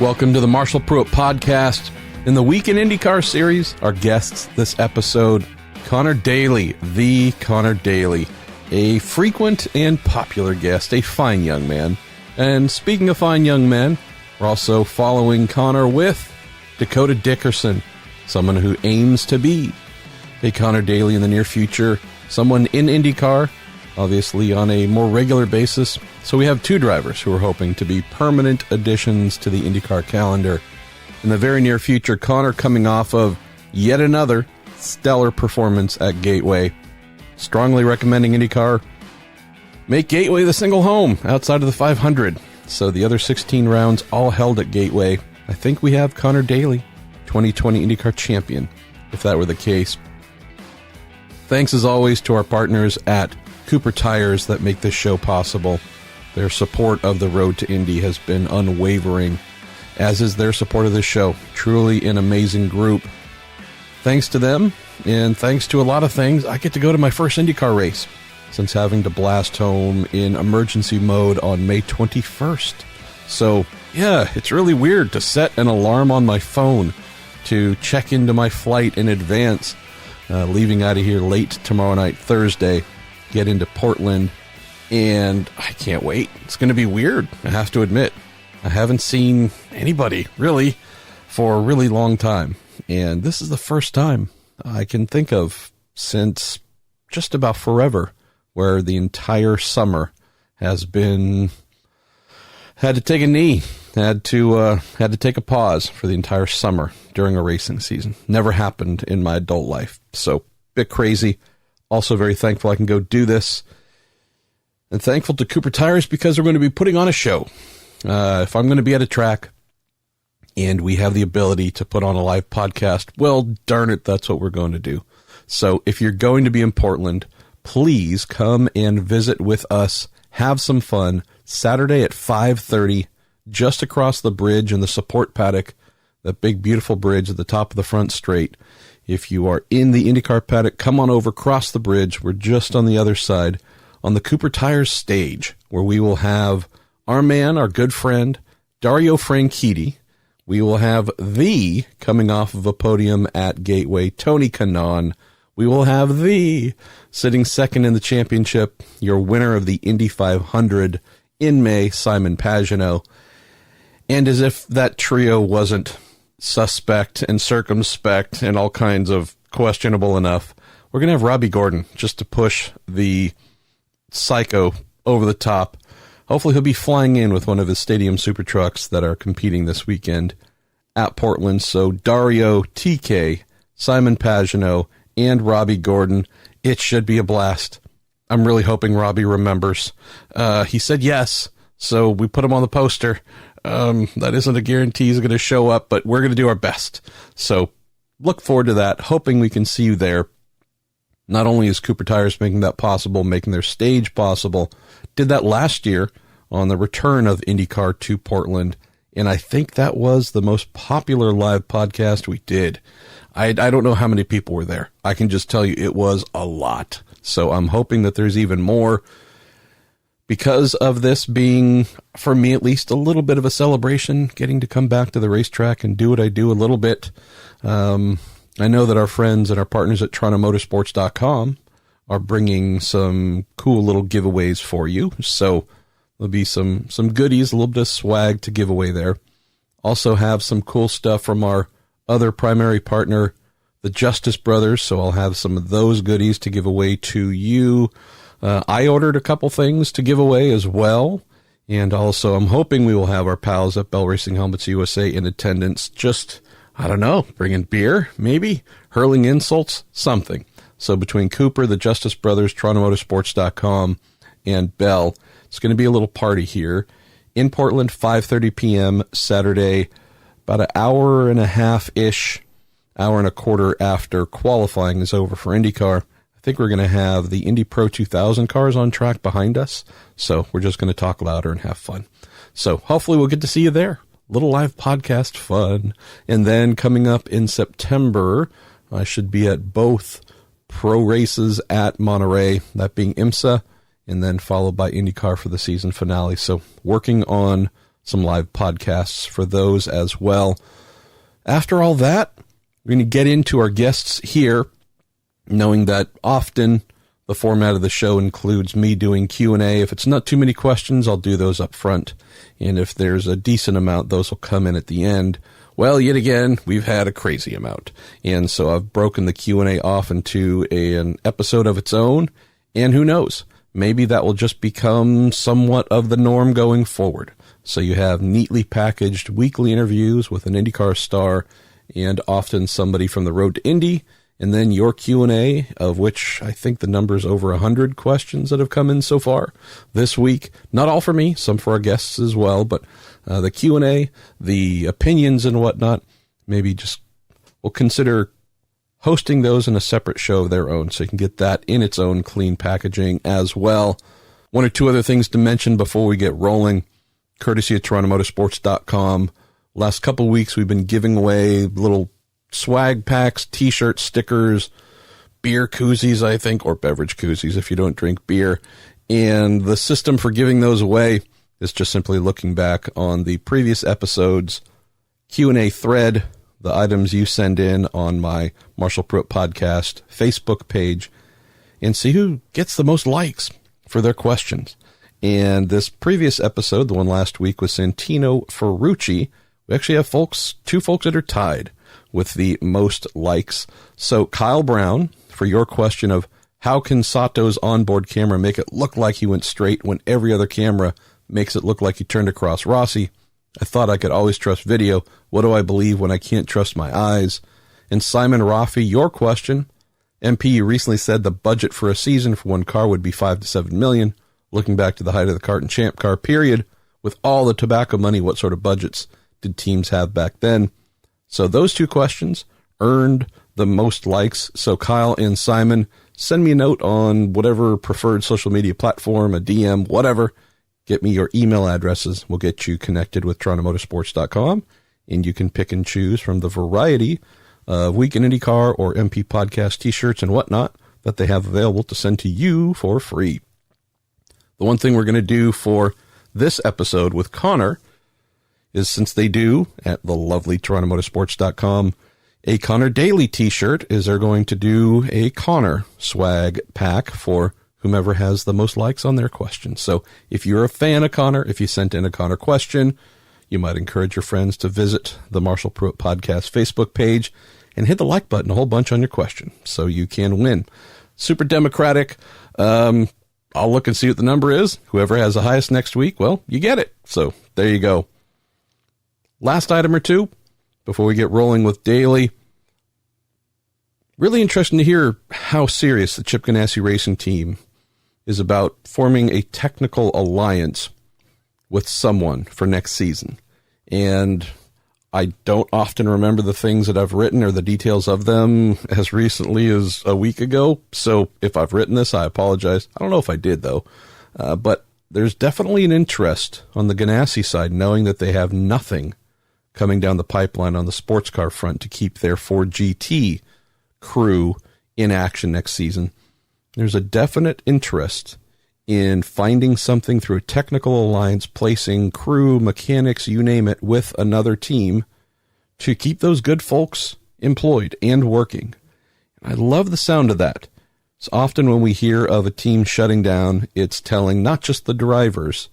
Welcome to the Marshall Pruett podcast. In the Week in IndyCar series, our guests this episode, Conor Daly, the Conor Daly, a frequent and popular guest, a fine young man. And speaking of fine young men, we're also following Conor with Dakota Dickerson, someone who aims to be a Conor Daly in the near future, someone in IndyCar, obviously on a more regular basis. So we have two drivers who are hoping to be permanent additions to the IndyCar calendar in the very near future. Conor coming off of yet another stellar performance at Gateway. Strongly recommending IndyCar make Gateway the single home outside of the 500. So the other 16 rounds all held at Gateway. I think we have Conor Daly, 2020 IndyCar champion, if that were the case. Thanks as always to our partners at Cooper Tires that make this show possible. Their support of the Road to Indy has been unwavering, as is their support of this show. Truly an amazing group. Thanks to them, and thanks to a lot of things, I get to go to my first IndyCar race since having to blast home in emergency mode on May 21st. So, yeah, it's really weird to set an alarm on my phone to check into my flight in advance, leaving out of here late tomorrow night, Thursday, get into Portland, and I can't wait. It's going to be weird, I have to admit. I haven't seen anybody, really, for a really long time, and this is the first time I can think of since just about forever where the entire summer has been had to take a knee, had to take a pause for the entire summer during a racing season. Never happened in my adult life. So, bit crazy. Also very thankful I can go do this. And thankful to Cooper Tires because we're going to be putting on a show. If I'm going to be at a track and we have the ability to put on a live podcast, well, darn it, that's what we're going to do. So if you're going to be in Portland, please come and visit with us. Have some fun. Saturday at 5:30, just across the bridge in the support paddock, that big, beautiful bridge at the top of the front straight. If you are in the IndyCar paddock, come on over, cross the bridge. We're just on the other side on the Cooper Tires stage, where we will have our man, our good friend, Dario Franchitti. We will have the, coming off of a podium at Gateway, Tony Kanaan. We will have the, sitting second in the championship, your winner of the Indy 500 in May, Simon Pagenaud. And as if that trio wasn't suspect and circumspect and all kinds of questionable enough, we're going to have Robbie Gordon just to push the psycho over the top. Hopefully he'll be flying in with one of his stadium super trucks that are competing this weekend at Portland. So Dario, TK, Simon Pagenaud, and Robbie Gordon. It should be a blast. I'm really hoping Robbie remembers. He said yes, so we put him on the poster. That isn't a guarantee he's going to show up, but we're going to do our best. So look forward to that. Hoping we can see you there. Not only is Cooper Tires making that possible, making their stage possible, did that last year on the return of IndyCar to Portland, and I think that was the most popular live podcast we did. I don't know how many people were there. I can just tell you it was a lot. So I'm hoping that there's even more because of this being, for me at least, a little bit of a celebration, getting to come back to the racetrack and do what I do a little bit. I know that our friends and our partners at TorontoMotorsports.com are bringing some cool little giveaways for you. So there'll be some goodies, a little bit of swag to give away there. Also have some cool stuff from our other primary partner, the Justice Brothers. So I'll have some of those goodies to give away to you. I ordered a couple things to give away as well. And also I'm hoping we will have our pals at Bell Racing Helmets USA in attendance. Just, I don't know, bringing beer, maybe, hurling insults, something. So between Cooper, the Justice Brothers, TorontoMotorsports.com, and Bell, it's going to be a little party here in Portland, 5:30 p.m. Saturday, about an hour and a half-ish, hour and a quarter after qualifying is over for IndyCar. I think we're going to have the Indy Pro 2000 cars on track behind us, so we're just going to talk louder and have fun. So hopefully we'll get to see you there. Little live podcast fun. And then coming up in September, I should be at both pro races at Monterey, that being IMSA, and then followed by IndyCar for the season finale. So working on some live podcasts for those as well. After all that, we're going to get into our guests here, knowing that often the format of the show includes me doing Q&A. If it's not too many questions, I'll do those up front. And if there's a decent amount, those will come in at the end. Well, yet again, we've had a crazy amount. And so I've broken the Q&A off into an episode of its own. And who knows, maybe that will just become somewhat of the norm going forward. So you have neatly packaged weekly interviews with an IndyCar star and often somebody from the Road to Indy, and then your Q&A, of which I think the number's over 100 questions that have come in so far this week. Not all for me, some for our guests as well, but the Q&A, the opinions and whatnot, maybe just we'll consider hosting those in a separate show of their own so you can get that in its own clean packaging as well. One or two other things to mention before we get rolling, courtesy of TorontoMotorsports.com. Last couple weeks we've been giving away little swag packs, t-shirts, stickers, beer koozies, I think, or beverage koozies if you don't drink beer. And the system for giving those away is just simply looking back on the previous episode's Q&A thread, the items you send in on my Marshall Pruett podcast Facebook page, and see who gets the most likes for their questions. And this previous episode, the one last week, was Santino Ferrucci. We actually have two folks that are tied with the most likes. So Kyle Brown, for your question of how can Sato's onboard camera make it look like he went straight when every other camera makes it look like he turned across Rossi? I thought I could always trust video. What do I believe when I can't trust my eyes? And Simon Raffi, your question. MP, you recently said the budget for a season for one car would be $5 to $7 million. Looking back to the height of the kart and champ car period, with all the tobacco money, what sort of budgets did teams have back then? So those two questions earned the most likes. So Kyle and Simon, send me a note on whatever preferred social media platform, a DM, whatever. Get me your email addresses. We'll get you connected with TorontoMotorsports.com, and you can pick and choose from the variety of Week in IndyCar or MP podcast t-shirts and whatnot that they have available to send to you for free. The one thing we're going to do for this episode with Conor is, since they do at the lovely TorontoMotorsports.com a Conor Daly t-shirt, is they're going to do a Conor swag pack for whomever has the most likes on their question. So if you're a fan of Conor, if you sent in a Conor question, you might encourage your friends to visit the Marshall Pruett Podcast Facebook page and hit the like button a whole bunch on your question so you can win. Super democratic. I'll look and see what the number is. Whoever has the highest next week, well, you get it. So there you go. Last item or two before we get rolling with Daly. Really interesting to hear how serious the Chip Ganassi Racing team is about forming a technical alliance with someone for next season. And I don't often remember the things that I've written or the details of them as recently as a week ago. So if I've written this, I apologize. I don't know if I did, though. But there's definitely an interest on the Ganassi side, knowing that they have nothing coming down the pipeline on the sports car front to keep their Ford GT crew in action next season. There's a definite interest in finding something through a technical alliance, placing crew, mechanics, you name it, with another team to keep those good folks employed and working. I love the sound of that. So often when we hear of a team shutting down, it's telling not just the drivers,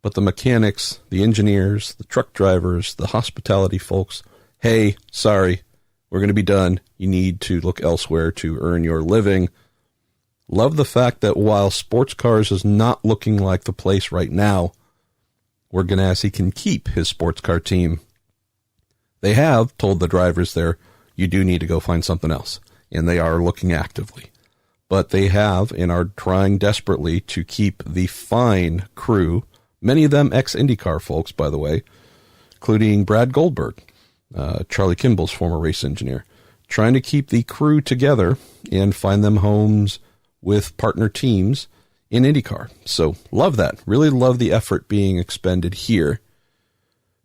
but the mechanics, the engineers, the truck drivers, the hospitality folks, hey, sorry, we're going to be done. You need to look elsewhere to earn your living. Love the fact that while sports cars is not looking like the place right now where Ganassi can keep his sports car team, they have told the drivers there, you do need to go find something else. And they are looking actively. But they have and are trying desperately to keep the fine crew, many of them ex-IndyCar folks, by the way, including Brad Goldberg, Charlie Kimball's former race engineer, trying to keep the crew together and find them homes with partner teams in IndyCar. So love that. Really love the effort being expended here.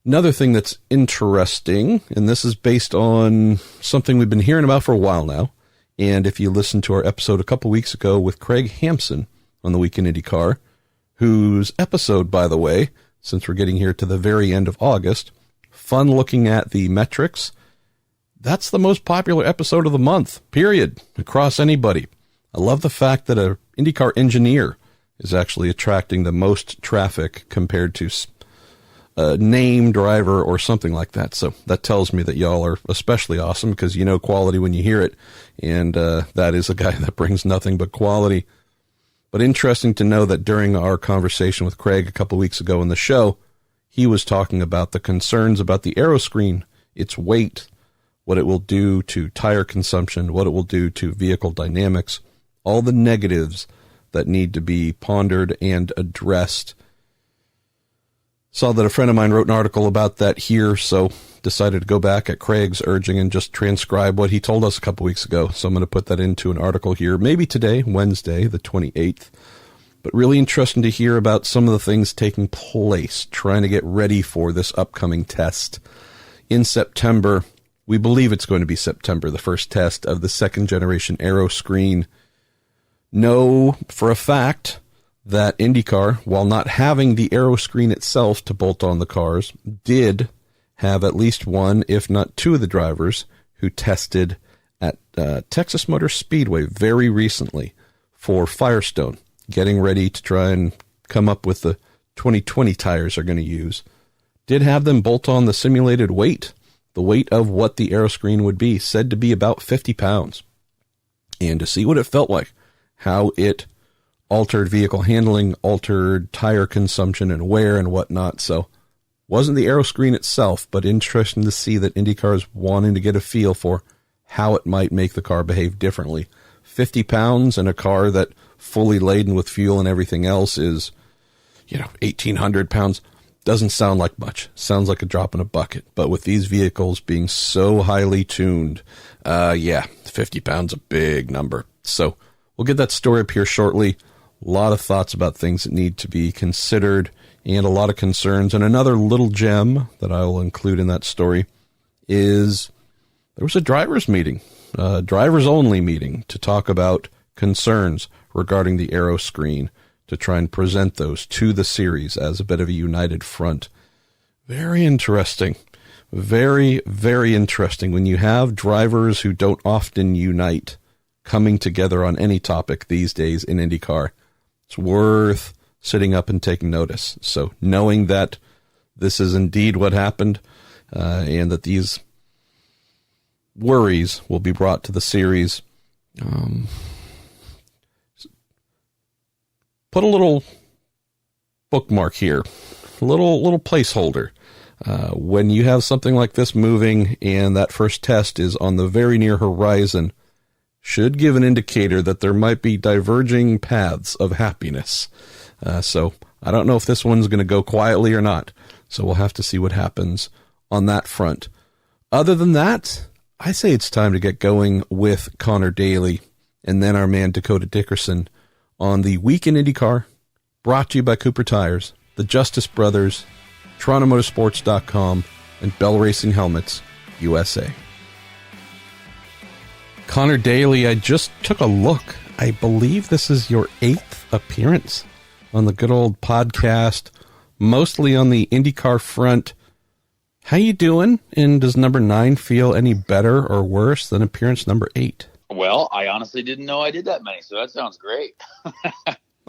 Another thing that's interesting, and this is based on something we've been hearing about for a while now, and if you listen to our episode a couple weeks ago with Craig Hampson on the Week in IndyCar, whose episode, by the way, since we're getting here to the very end of August. Fun looking at the metrics. That's the most popular episode of the month, period, across anybody. I love the fact that a IndyCar engineer is actually attracting the most traffic compared to a name driver or something like that. So that tells me that y'all are especially awesome, because you know quality when you hear it, and that is a guy that brings nothing but quality. But interesting to know that during our conversation with Craig a couple weeks ago in the show, he was talking about the concerns about the aero screen, its weight, what it will do to tire consumption, what it will do to vehicle dynamics, all the negatives that need to be pondered and addressed. Saw that a friend of mine wrote an article about that here, so decided to go back at Craig's urging and just transcribe what he told us a couple weeks ago. So I'm going to put that into an article here, maybe today, Wednesday, the 28th. But really interesting to hear about some of the things taking place, trying to get ready for this upcoming test in September. We believe it's going to be September, the first test of the second generation aero screen. Know for a fact that IndyCar, while not having the aero screen itself to bolt on the cars, did have at least one, if not two of the drivers who tested at Texas Motor Speedway very recently for Firestone, getting ready to try and come up with the 2020 tires they're going to use. Did have them bolt on the simulated weight, the weight of what the aero screen would be, said to be about 50 pounds. And to see what it felt like, how it altered vehicle handling, altered tire consumption and wear and whatnot. So wasn't the aero screen itself, but interesting to see that IndyCar is wanting to get a feel for how it might make the car behave differently. 50 pounds in a car that fully laden with fuel and everything else is, 1,800 pounds. Doesn't sound like much. Sounds like a drop in a bucket. But with these vehicles being so highly tuned, 50 pounds a big number. So we'll get that story up here shortly. A lot of thoughts about things that need to be considered and a lot of concerns. And another little gem that I will include in that story is there was a drivers meeting, drivers only meeting, to talk about concerns regarding the aero screen, to try and present those to the series as a bit of a united front. Very interesting. Very, very interesting when you have drivers who don't often unite coming together on any topic these days in IndyCar. It's worth sitting up and taking notice. So knowing that this is indeed what happened, and that these worries will be brought to the series, put a little bookmark here, a little placeholder. When you have something like this moving and that first test is on the very near horizon, should give an indicator that there might be diverging paths of happiness. So I don't know if this one's going to go quietly or not. So we'll have to see what happens on that front. Other than that, I say it's time to get going with Conor Daly and then our man Dakota Dickerson on the Week in IndyCar, brought to you by Cooper Tires, the Justice Brothers, TorontoMotorsports.com, and Bell Racing Helmets, USA. Conor Daly, I just took a look. I believe this is your 8th appearance on the good old podcast, mostly on the IndyCar front. How you doing? And does number 9 feel any better or worse than appearance number 8? Well, I honestly didn't know I did that many, so that sounds great.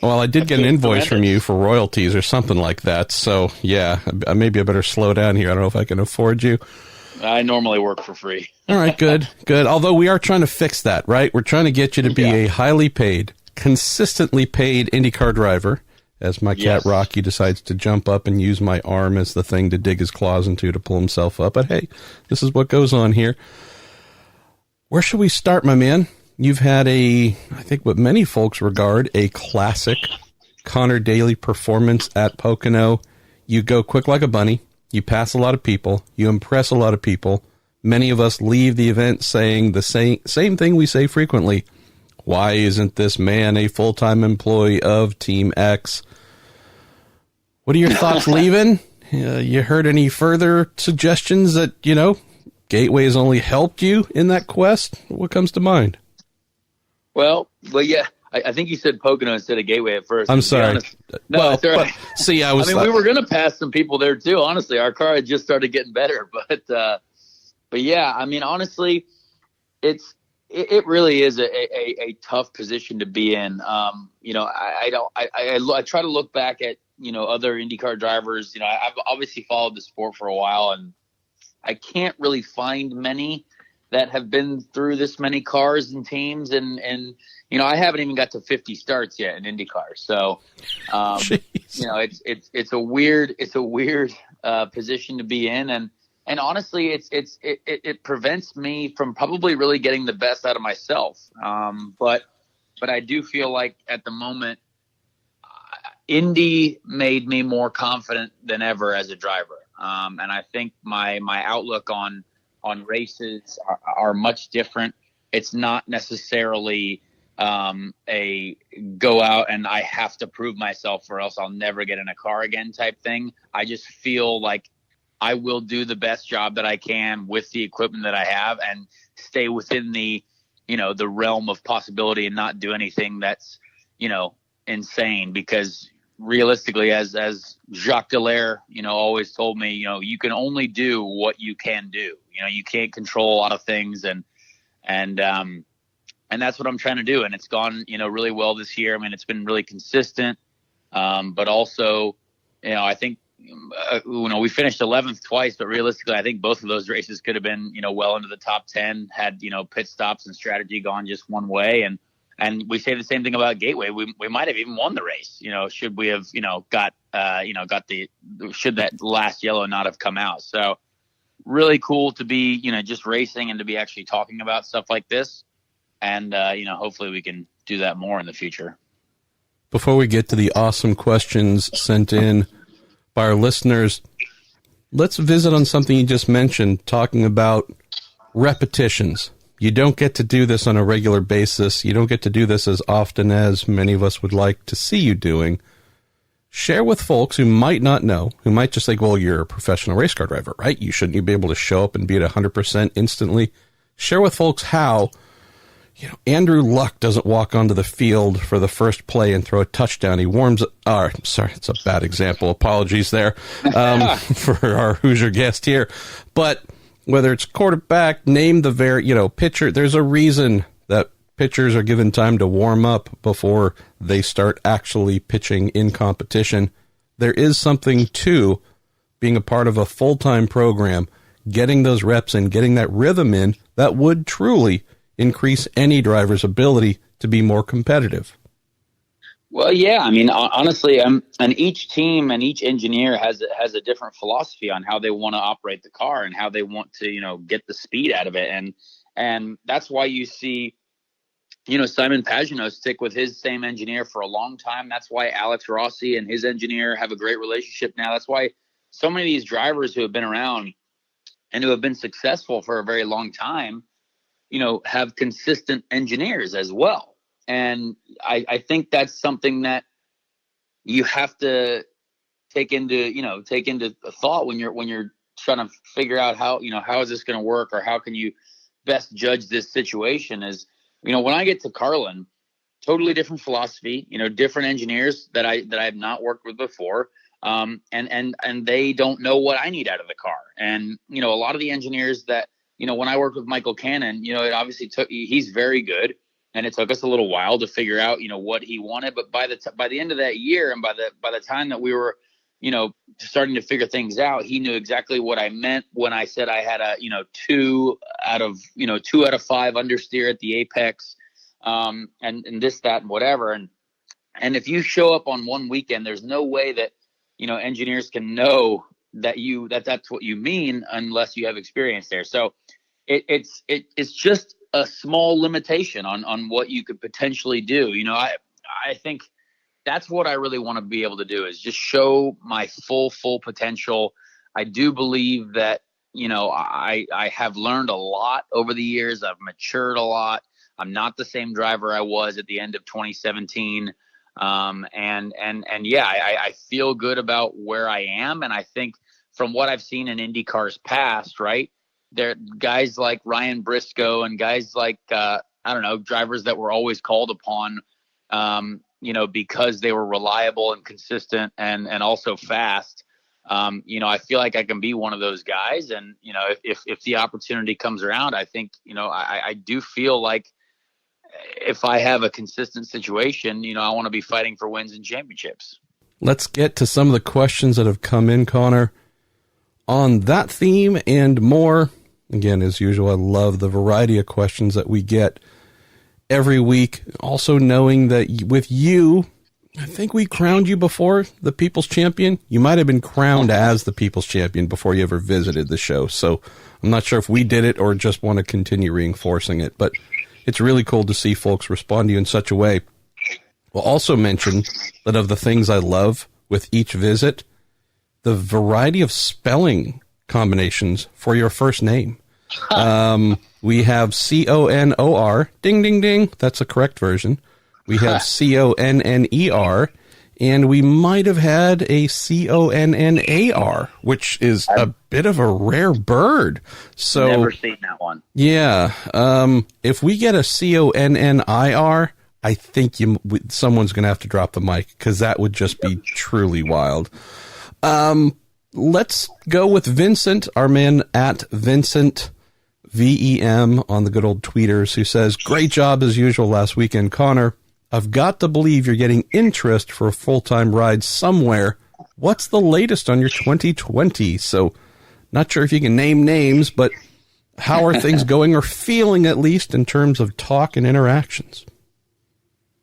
Well, I did get an invoice from you for royalties or something like that. So, yeah, maybe I better slow down here. I don't know if I can afford you. I normally work for free. All right, good. Although we are trying to fix that, right? We're trying to get you to be a highly paid, consistently paid IndyCar driver, as my cat Rocky decides to jump up and use my arm as the thing to dig his claws into to pull himself up. But hey, this is what goes on here. Where should we start, my man? You've had I think what many folks regard a classic Conor Daly performance at Pocono. You go quick like a bunny. You pass a lot of people. You impress a lot of people. Many of us leave the event saying the same thing we say frequently. Why isn't this man a full-time employee of Team X? What are your thoughts leaving? You heard any further suggestions that, Gateway has only helped you in that quest? What comes to mind? Well, yeah, I think you said Pocono instead of Gateway at first. I'm sorry. Honest, no, it's all right. See, I mean, we were going to pass some people there too. Honestly, our car had just started getting better, but yeah, I mean, honestly, it really is a tough position to be in. I try to look back at, other IndyCar drivers. I've obviously followed the sport for a while, and I can't really find many that have been through this many cars and teams. And I haven't even got to 50 starts yet in IndyCar. So, it's a weird position to be in. And honestly, it prevents me from probably really getting the best out of myself. But I do feel like at the moment, Indy made me more confident than ever as a driver. And I think my outlook on races are much different. It's not necessarily a go out and I have to prove myself or else I'll never get in a car again type thing. I just feel like I will do the best job that I can with the equipment that I have and stay within the realm of possibility and not do anything that's, insane, because realistically, as Jacques Dallaire, always told me, you can only do what you can do. You can't control a lot of things, and that's what I'm trying to do. And it's gone, really well this year. I mean, it's been really consistent, but also, I think, we finished 11th twice, but realistically, I think both of those races could have been, well into the top 10 had, pit stops and strategy gone just one way. And we say the same thing about Gateway. We might have even won the race, should we have, should that last yellow not have come out. So really cool to be, just racing and to be actually talking about stuff like this. And, hopefully we can do that more in the future. Before we get to the awesome questions sent in by our listeners, let's visit on something you just mentioned, talking about repetitions. You don't get to do this on a regular basis. You don't get to do this as often as many of us would like to see you doing. Share with folks who might not know, who might just think, well, you're a professional race car driver, right? You shouldn't be able to show up and be at 100% instantly. Share with folks how, Andrew Luck doesn't walk onto the field for the first play and throw a touchdown. He warms up. Sorry, it's a bad example. Apologies there for our Hoosier guest here. But whether it's quarterback, name the pitcher, there's a reason that pitchers are given time to warm up before they start actually pitching in competition. There is something to being a part of a full-time program, getting those reps in, getting that rhythm in, that would truly increase any driver's ability to be more competitive. Well, yeah, I mean, honestly, and each team and each engineer has a different philosophy on how they want to operate the car and how they want to, get the speed out of it. And that's why you see, Simon Pagenaud stick with his same engineer for a long time. That's why Alex Rossi and his engineer have a great relationship now. That's why so many of these drivers who have been around and who have been successful for a very long time, have consistent engineers as well. And I think that's something that you have to take into thought when you're trying to figure out how is this going to work, or how can you best judge this situation. Is, when I get to Carlin, totally different philosophy, different engineers that I have not worked with before. And they don't know what I need out of the car. And, a lot of the engineers that, when I worked with Michael Cannon, it obviously he's very good. And it took us a little while to figure out, what he wanted. But by the end of that year, and by the time that we were, starting to figure things out, he knew exactly what I meant when I said I had a, 2 out of 5 understeer at the apex, and this, that, and whatever. And if you show up on one weekend, there's no way that, engineers can know that that's what you mean unless you have experience there. So it's just a small limitation on what you could potentially do. I think that's what I really want to be able to do, is just show my full potential. I do believe that, I have learned a lot over the years. I've matured a lot. I'm not the same driver I was at the end of 2017. I feel good about where I am. And I think from what I've seen in IndyCar's past, right, there guys like Ryan Briscoe and guys like, drivers that were always called upon, because they were reliable and consistent and also fast. I feel like I can be one of those guys. And, if the opportunity comes around, I think, I do feel like if I have a consistent situation, I want to be fighting for wins and championships. Let's get to some of the questions that have come in, Connor, on that theme and more. Again, as usual, I love the variety of questions that we get every week. Also knowing that with you, I think we crowned you before the People's Champion. You might have been crowned as the People's Champion before you ever visited the show. So I'm not sure if we did it or just want to continue reinforcing it. But it's really cool to see folks respond to you in such a way. We'll also mention that of the things I love with each visit, the variety of spelling combinations for your first name. We have Conor, ding, ding, ding. That's a correct version. We have Conner, and we might have had a Connar, which is a bit of a rare bird. So never seen that one. Yeah. If we get a Connir, I think someone's going to have to drop the mic because that would just be truly wild. Let's go with Vincent, our man at Vincent VEM on the good old tweeters, who says, great job as usual last weekend, Connor. I've got to believe you're getting interest for a full-time ride somewhere. What's the latest on your 2020? So not sure if you can name names, but how are things going or feeling at least in terms of talk and interactions?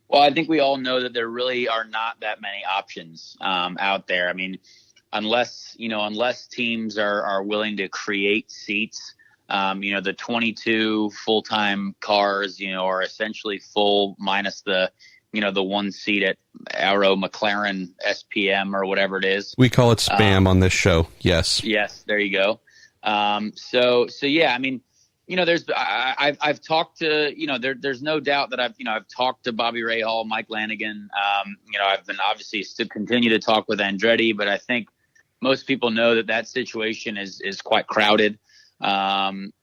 Well, I think we all know that there really are not that many options out there. I mean, unless teams are willing to create seats, the 22 full-time cars, are essentially full minus the one seat at Arrow McLaren SPM or whatever it is. We call it spam on this show. Yes. Yes. There you go. So yeah, I mean, I've talked to, there's no doubt that I've talked to Bobby Rahal, Mike Lanigan. I've been obviously still continue to talk with Andretti, but I think most people know that situation is quite crowded. And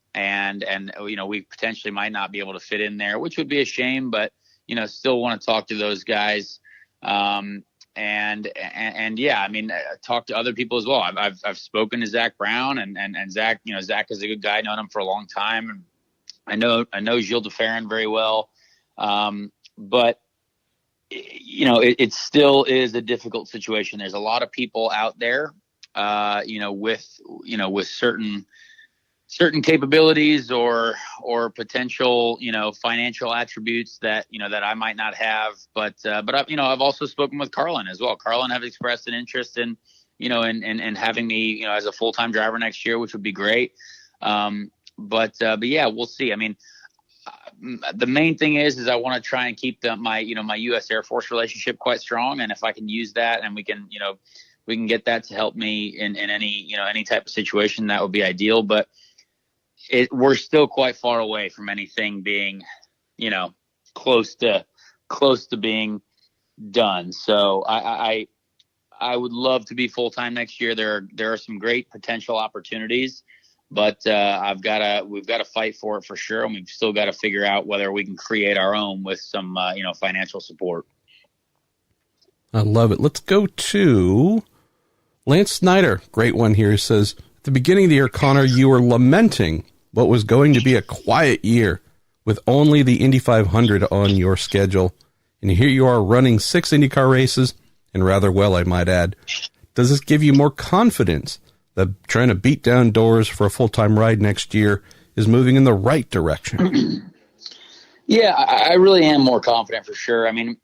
we potentially might not be able to fit in there, which would be a shame, but, still want to talk to those guys. And yeah, I mean, talk to other people as well. I've spoken to Zach Brown and Zach, Zach is a good guy. I've known him for a long time. And I know Gilles de Ferran very well. But it still is a difficult situation. There's a lot of people out there, with certain capabilities or potential, financial attributes that I might not have. But I've also spoken with Carlin as well. Carlin have expressed an interest in having me, as a full-time driver next year, which would be great. But yeah, we'll see. I mean, the main thing is I want to try and keep my U.S. Air Force relationship quite strong. And if I can use that and we can get that to help me in any type of situation, that would be ideal. But we're still quite far away from anything being, close to being done. So I would love to be full-time next year. There are some great potential opportunities, but we've got to fight for it for sure. And we've still got to figure out whether we can create our own with some, financial support. I love it. Let's go to Lance Snyder. Great one here. He says, at the beginning of the year, Connor, you were lamenting what was going to be a quiet year with only the Indy 500 on your schedule. And here you are running 6 IndyCar races, and rather well, I might add. Does this give you more confidence that trying to beat down doors for a full-time ride next year is moving in the right direction? Yeah, I really am more confident for sure. I mean,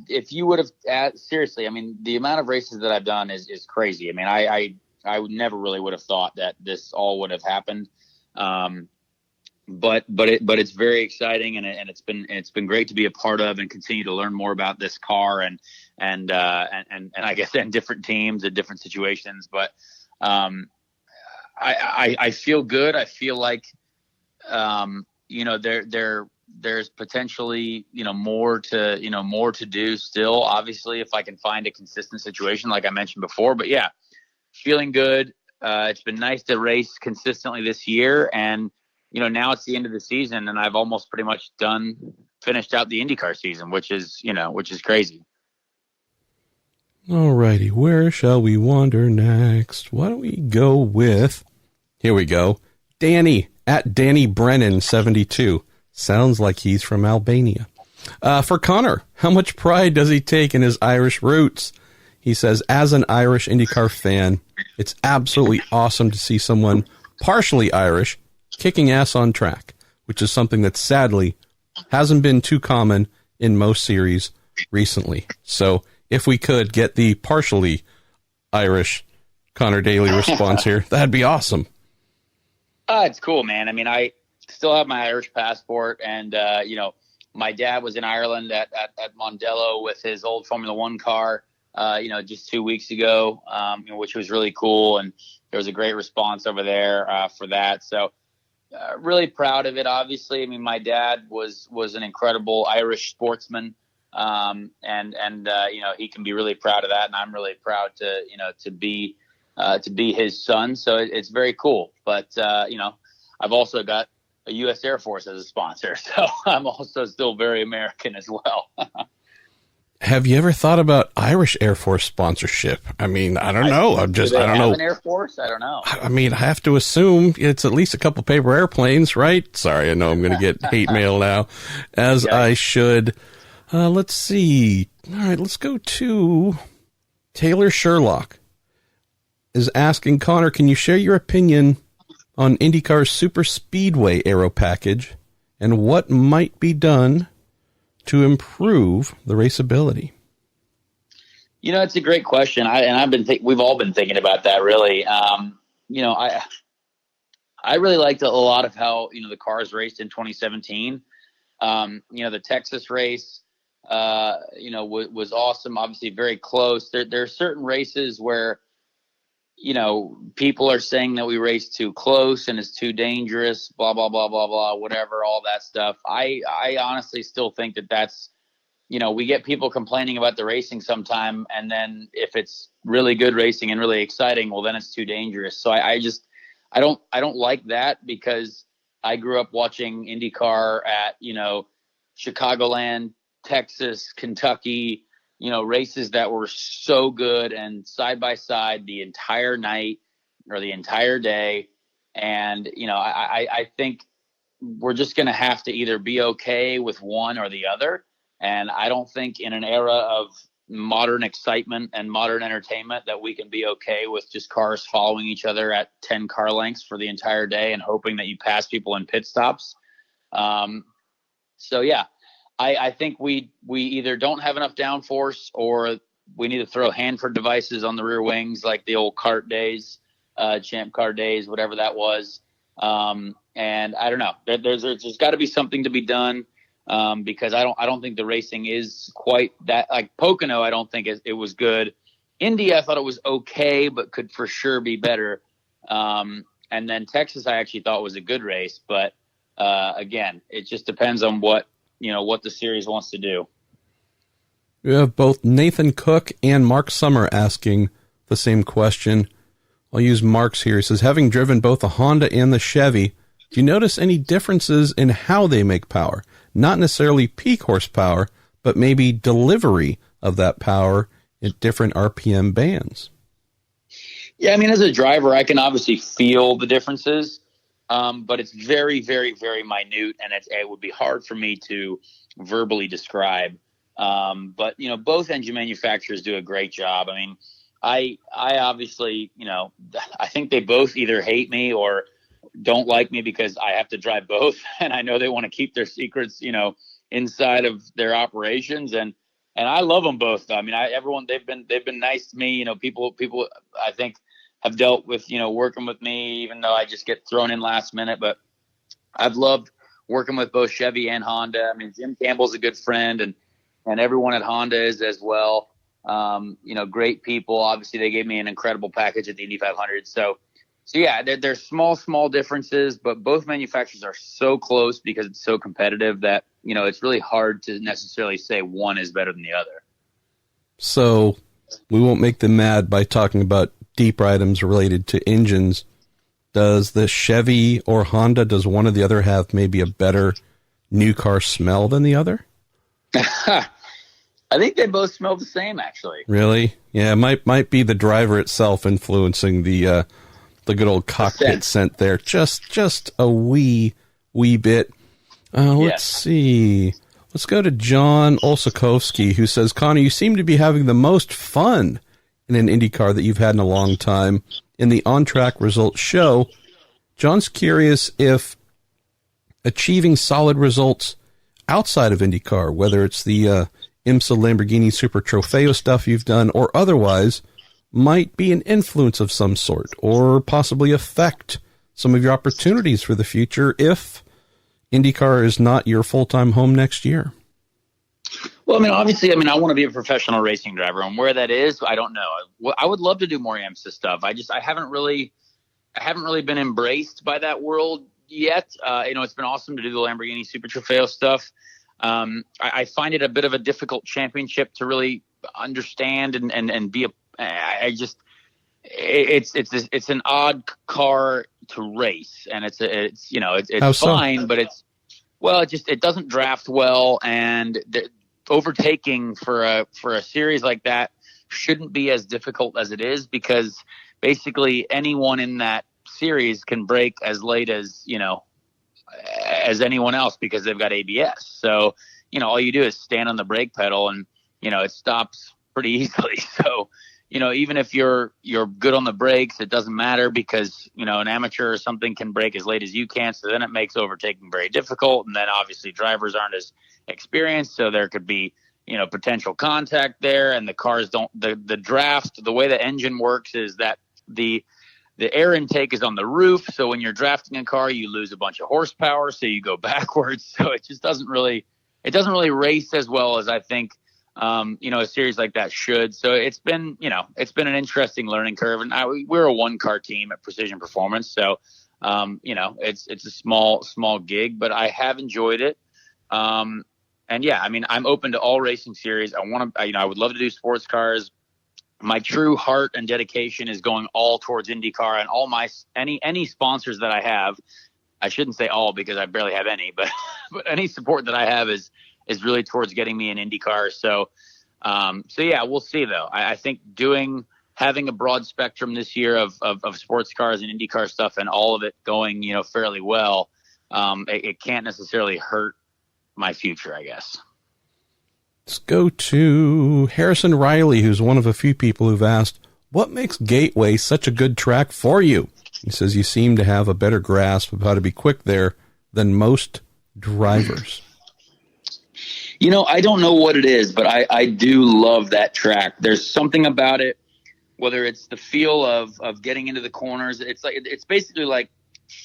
if you would have seriously, I mean, the amount of races that I've done is crazy. I mean, I would never really would have thought that this all would have happened. But it's very exciting and it's been great to be a part of and continue to learn more about this car and I guess in different teams and different situations. But, I feel good. I feel like, there's potentially, more to do still, obviously, if I can find a consistent situation, like I mentioned before. But yeah, feeling good. It's been nice to race consistently this year. And, now it's the end of the season and I've almost pretty much done finished out the IndyCar season, which is crazy. Alrighty, where shall we wander next? Why don't we go with, here we go, Danny, at Danny Brennan 72. Sounds like he's from Albania. For Conor, how much pride does he take in his Irish roots? He says, as an Irish IndyCar fan, it's absolutely awesome to see someone partially Irish kicking ass on track, which is something that sadly hasn't been too common in most series recently. So if we could get the partially Irish Conor Daly response here, that'd be awesome. It's cool, man. I mean, I still have my Irish passport, and my dad was in Ireland at Mondello with his old Formula One car, just 2 weeks ago, which was really cool, and there was a great response over there for that. So really proud of it. Obviously, I mean, my dad was an incredible Irish sportsman. He can be really proud of that, and I'm really proud to be his son. So it's very cool. But I've also got a U.S. Air Force as a sponsor, so I'm also still very American as well. Have you ever thought about Irish Air Force sponsorship? I mean, I don't know. I don't know. An Air Force? I don't know. I mean, I have to assume it's at least a couple paper airplanes, right? Sorry, I know I'm going to get hate mail now, as I should. Let's see. All right, let's go to Taylor Sherlock is asking, Conor, can you share your opinion on IndyCar's super speedway aero package and what might be done to improve the raceability? It's a great question. We've all been thinking about that, really. I really liked a lot of how, the cars raced in 2017. The Texas race, was awesome. Obviously very close. There are certain races where, people are saying that we race too close and it's too dangerous, blah, blah, blah, blah, blah, whatever, all that stuff. I honestly still think that's, we get people complaining about the racing sometime. And then if it's really good racing and really exciting, well, then it's too dangerous. So I don't like that, because I grew up watching IndyCar at, Chicagoland, Texas, Kentucky, races that were so good and side by side the entire night or the entire day. And, I think we're just going to have to either be okay with one or the other. And I don't think in an era of modern excitement and modern entertainment that we can be okay with just cars following each other at 10 car lengths for the entire day and hoping that you pass people in pit stops. I think we either don't have enough downforce, or we need to throw Hanford devices on the rear wings, like the old kart days, champ car days, whatever that was. And I don't know. There's got to be something to be done, because I don't think the racing is quite that. Like Pocono, I don't think it was good. Indy, I thought it was okay, but could for sure be better. And then Texas, I actually thought was a good race, but again, it just depends on what the series wants to do. We have both Nathan Cook and Mark Summer asking the same question. I'll use Mark's here. He says, having driven both the Honda and the Chevy, do you notice any differences in how they make power? Not necessarily peak horsepower, but maybe delivery of that power at different RPM bands. Yeah, I mean, as a driver, I can obviously feel the differences. But it's very, very, very minute, and it would be hard for me to verbally describe. But both engine manufacturers do a great job. I mean, I obviously, I think they both either hate me or don't like me because I have to drive both, and I know they want to keep their secrets, inside of their operations, and I love them both. I mean, they've been nice to me. People I think have dealt with, working with me, even though I just get thrown in last minute. But I've loved working with both Chevy and Honda. I mean, Jim Campbell's a good friend, and everyone at Honda is as well. Great people. Obviously, they gave me an incredible package at the Indy 500. So yeah, there's small differences, but both manufacturers are so close because it's so competitive that, it's really hard to necessarily say one is better than the other. So we won't make them mad by talking about deeper items related to engines. Does the Chevy or Honda, does one or the other have maybe a better new car smell than the other? I think they both smell the same, actually. Really? Yeah, it might be the driver itself influencing the good old cockpit scent there. Just a wee bit. Let's see. Let's go to John Olsakowski, who says, Conor, you seem to be having the most fun in an IndyCar that you've had in a long time. In the on-track results show, John's curious if achieving solid results outside of IndyCar, whether it's the IMSA Lamborghini Super Trofeo stuff you've done or otherwise, might be an influence of some sort or possibly affect some of your opportunities for the future if IndyCar is not your full-time home next year. Well, I mean, obviously, I want to be a professional racing driver, and where that is, I don't know. I would love to do more IMSA stuff. I haven't really been embraced by that world yet. It's been awesome to do the Lamborghini Super Trofeo stuff. I find it a bit of a difficult championship to really understand and be it's an odd car to race, and it's fine, but it doesn't draft well, and the overtaking for a series like that shouldn't be as difficult as it is, because basically anyone in that series can brake as late as anyone else because they've got ABS. So, all you do is stand on the brake pedal and, it stops pretty easily. So, even if you're good on the brakes, it doesn't matter because, an amateur or something can brake as late as you can. So then it makes overtaking very difficult. And then obviously drivers aren't as experienced. So there could be, potential contact there, and the cars the draft, the way the engine works is that the air intake is on the roof. So when you're drafting a car, you lose a bunch of horsepower. So you go backwards. So it just doesn't really race as well as I think, a series like that should. So it's been an interesting learning curve, and we're a one-car team at Precision Performance. So, it's a small gig, but I have enjoyed it. I'm open to all racing series. I would love to do sports cars. My true heart and dedication is going all towards IndyCar, and all any sponsors that I have. I shouldn't say all because I barely have any, but any support that I have is really towards getting me an IndyCar. So we'll see though. I think having a broad spectrum this year of sports cars and IndyCar stuff, and all of it going, fairly well, it can't necessarily hurt my future, I guess. Let's go to Harrison Riley, who's one of a few people who've asked, what makes Gateway such a good track for you? He says you seem to have a better grasp of how to be quick there than most drivers. I don't know what it is, but I do love that track. There's something about it, whether it's the feel of getting into the corners. It's basically like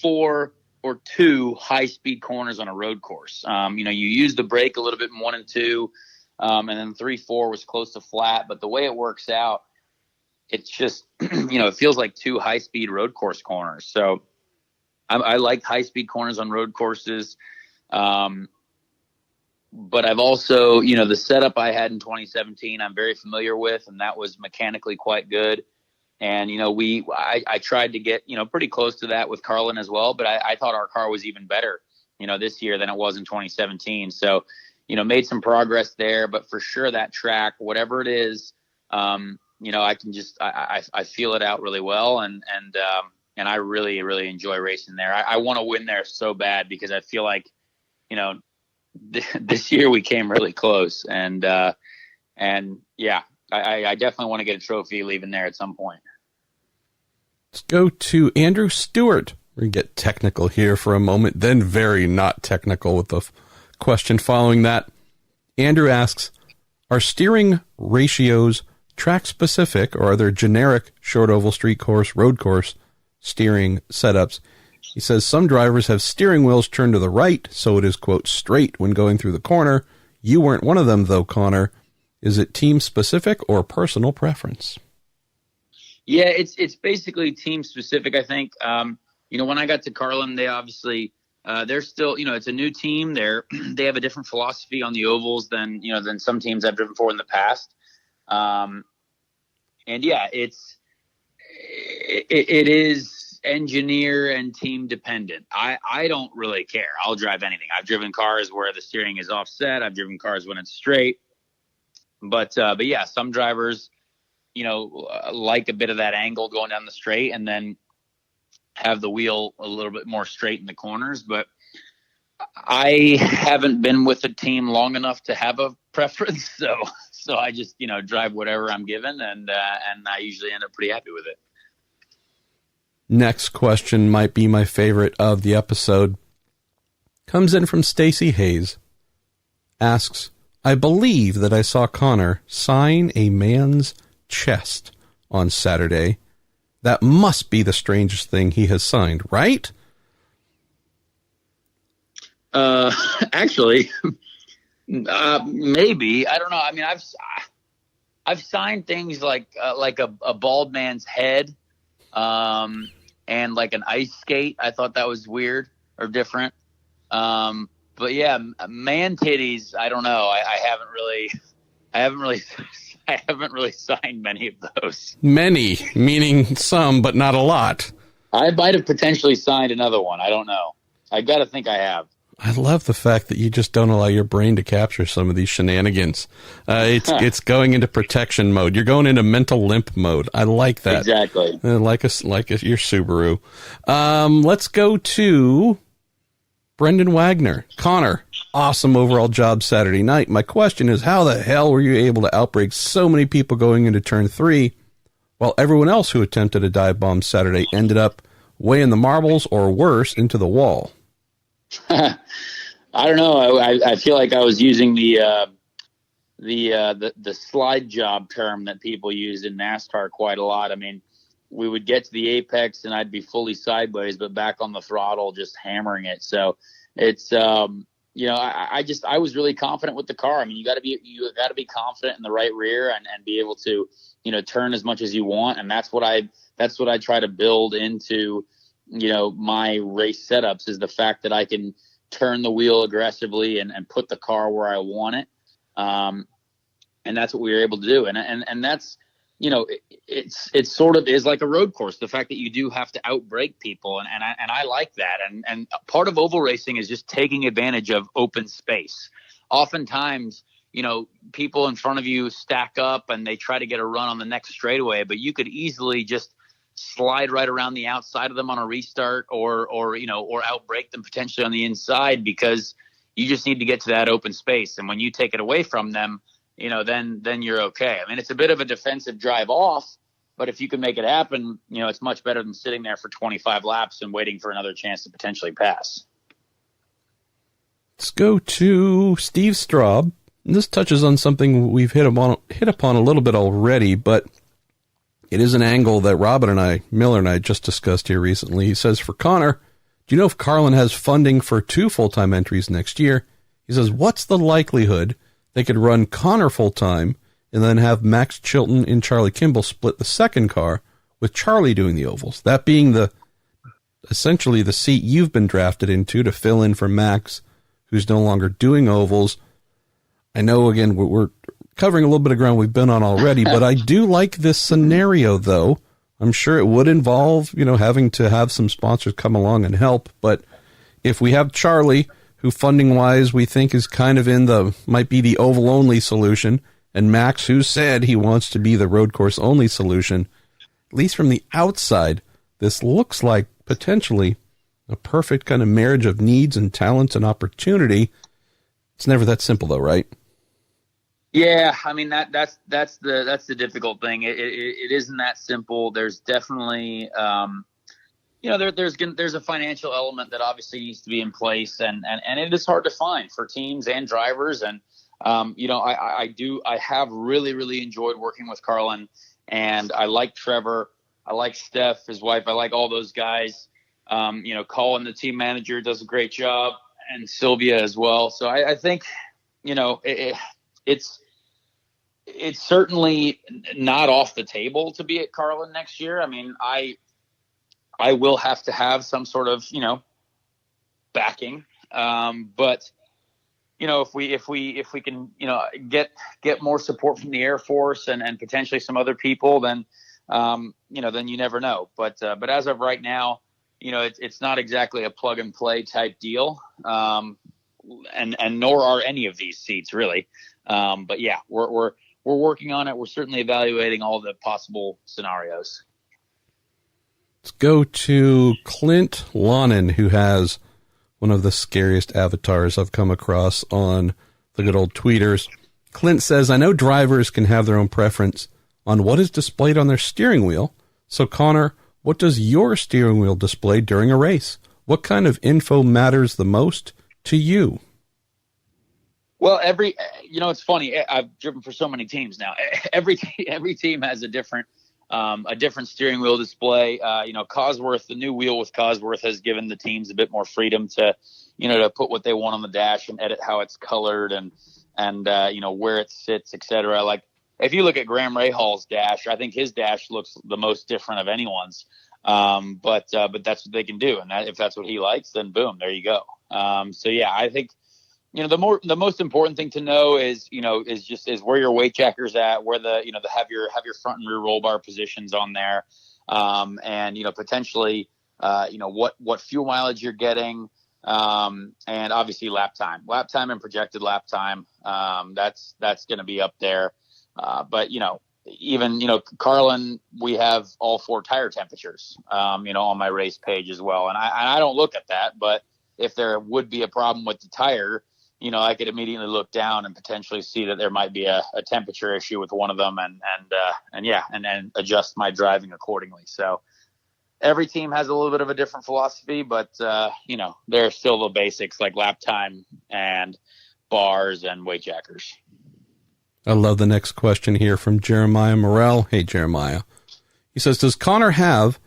4 or 2 high-speed corners on a road course. You use the brake a little bit in 1 and 2, and then 3, 4 was close to flat. But the way it works out, it's just, it feels like 2 high-speed road course corners. So I like high-speed corners on road courses. But I've also, the setup I had in 2017, I'm very familiar with, and that was mechanically quite good. And, I tried to get, pretty close to that with Carlin as well, but I thought our car was even better, this year than it was in 2017. So, made some progress there, but for sure that track, whatever it is, I can just, I feel it out really well. And I really, really enjoy racing there. I want to win there so bad because I feel like, this year we came really close, and I definitely want to get a trophy leaving there at some point. Let's go to Andrew Stewart. We're going to get technical here for a moment, then very not technical with the question following that. Andrew asks, are steering ratios track specific, or are there generic short oval, street course, road course steering setups? He says some drivers have steering wheels turned to the right, so it is, quote, straight when going through the corner. You weren't one of them, though, Conor. Is it team-specific or personal preference? Yeah, it's basically team-specific, I think. When I got to Carlin, they obviously they're still, it's a new team. They have a different philosophy on the ovals than some teams I've driven for in the past. It is. engineer and team dependent. I don't really care. I'll drive anything. I've driven cars where the steering is offset. I've driven cars when it's straight. But yeah, some drivers, like a bit of that angle going down the straight, and then have the wheel a little bit more straight in the corners. But I haven't been with a team long enough to have a preference, so I just drive whatever I'm given, and I usually end up pretty happy with it. Next question might be my favorite of the episode. Comes in from Stacy Hayes. Asks, I believe that I saw Conor sign a man's chest on Saturday. That must be the strangest thing he has signed, right? Actually, maybe. I don't know. I mean, I've signed things like a bald man's head, and like an ice skate. I thought that was weird or different. But yeah, man titties. I don't know. I haven't really signed many of those. Many, meaning some, but not a lot. I might have potentially signed another one. I don't know. I got to think I have. I love the fact that you just don't allow your brain to capture some of these shenanigans. It's going into protection mode. You're going into mental limp mode. I like that. Exactly. Like your Subaru. Let's go to Brendan Wagner. Conor, awesome overall job Saturday night. My question is, how the hell were you able to outbrake so many people going into turn 3, while everyone else who attempted a dive bomb Saturday ended up way in the marbles or worse, into the wall? I don't know. I feel like I was using the slide job term that people use in NASCAR quite a lot. I mean, we would get to the apex and I'd be fully sideways, but back on the throttle, just hammering it. So it's I was really confident with the car. I mean, you got to be confident in the right rear and be able to turn as much as you want, and that's what I try to build into my race setups, is the fact that I can turn the wheel aggressively and put the car where I want it. And that's what we were able to do. And that's, it sort of is like a road course. The fact that you do have to outbrake people. And I like that. And part of oval racing is just taking advantage of open space. Oftentimes, people in front of you stack up and they try to get a run on the next straightaway, but you could easily just slide right around the outside of them on a restart, or outbrake them potentially on the inside, because you just need to get to that open space. And when you take it away from them, then you're okay. I mean, it's a bit of a defensive drive off, but if you can make it happen, it's much better than sitting there for 25 laps and waiting for another chance to potentially pass. Let's go to Steve Straub. This touches on something we've hit upon a little bit already, but it is an angle that Miller and I just discussed here recently. He says, for Conor, do you know if Carlin has funding for 2 full-time entries next year? He says, what's the likelihood they could run Conor full-time and then have Max Chilton and Charlie Kimball split the second car with Charlie doing the ovals? That being essentially the seat you've been drafted into to fill in for Max, who's no longer doing ovals. I know, again, we're covering a little bit of ground we've been on already, but I do like this scenario, though. I'm sure it would involve, having to have some sponsors come along and help. But if we have Charlie, who funding-wise we think is kind of might be the oval-only solution, and Max, who said he wants to be the road course-only solution, at least from the outside, this looks like potentially a perfect kind of marriage of needs and talents and opportunity. It's never that simple, though, right? Yeah, I mean that's the difficult thing. It isn't that simple. There's definitely there's a financial element that obviously needs to be in place, and it is hard to find for teams and drivers. And I have really enjoyed working with Carlin, and I like Trevor, I like Steph, his wife, I like all those guys. Colin, the team manager, does a great job, and Sylvia as well. So I think it's certainly not off the table to be at Carlin next year. I mean, I will have to have some sort of, backing. But if we can, get more support from the Air Force and potentially some other people, then then you never know. But as of right now, it's not exactly a plug and play type deal. And nor are any of these seats really. But yeah, we're working on it. We're certainly evaluating all the possible scenarios. Let's go to Clint Lonan, who has one of the scariest avatars I've come across on the good old tweeters. Clint says, I know drivers can have their own preference on what is displayed on their steering wheel. So, Conor, what does your steering wheel display during a race? What kind of info matters the most to you? Well, it's funny. I've driven for so many teams now. Every team has a different steering wheel display. Cosworth, the new wheel with Cosworth has given the teams a bit more freedom to put what they want on the dash and edit how it's colored and where it sits, etc. Like if you look at Graham Rahal's dash, I think his dash looks the most different of anyone's. But that's what they can do. And if that's what he likes, then boom, there you go. So yeah, I think, the most important thing to know is where your weight checker's at, where have your front and rear roll bar positions on there. And potentially, what fuel mileage you're getting. And obviously lap time and projected lap time. That's going to be up there. But even Carlin, we have all 4 tire temperatures, on my race page as well. And I don't look at that, but if there would be a problem with the tire, I could immediately look down and potentially see that there might be a temperature issue with one of them and then adjust my driving accordingly. So every team has a little bit of a different philosophy, but there's still the basics like lap time and bars and weight jackers. I love the next question here from Jeremiah Morrell. Hey, Jeremiah. He says, does Conor have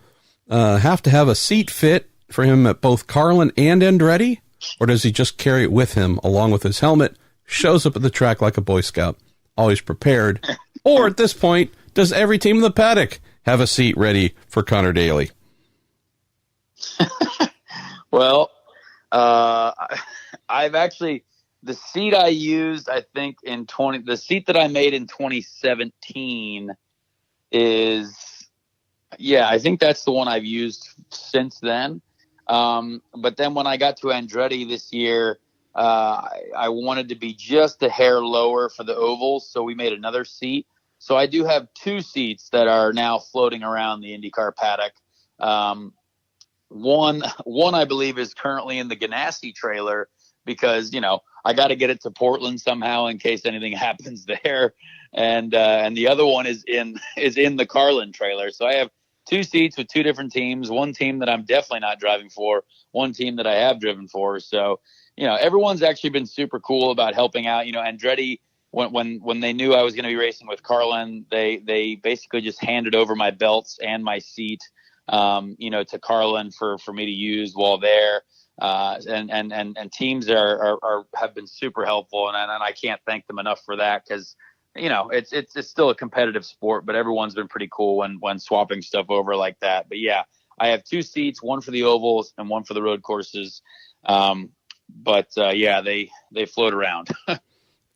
to have a seat fit for him at both Carlin and Andretti? Or does he just carry it with him along with his helmet, shows up at the track like a Boy Scout, always prepared? Or at this point, does every team in the paddock have a seat ready for Conor Daly? Well, I've actually, the seat I used, I think the seat that I made in 2017 I think that's the one I've used since then. But then when I got to Andretti this year, I wanted to be just a hair lower for the ovals. So we made another seat. So I do have 2 seats that are now floating around the IndyCar paddock. One I believe is currently in the Ganassi trailer because, I got to get it to Portland somehow in case anything happens there. And the other one is in the Carlin trailer. So I have 2 seats with 2 different teams, one team that I'm definitely not driving for, one team that I have driven for. So, everyone's actually been super cool about helping out. Andretti, when they knew I was going to be racing with Carlin, they basically just handed over my belts and my seat, to Carlin for me to use while there. And teams have been super helpful. And I can't thank them enough for that because, it's still a competitive sport, but everyone's been pretty cool when swapping stuff over like that. But yeah, I have 2 seats, one for the ovals and one for the road courses. But they float around.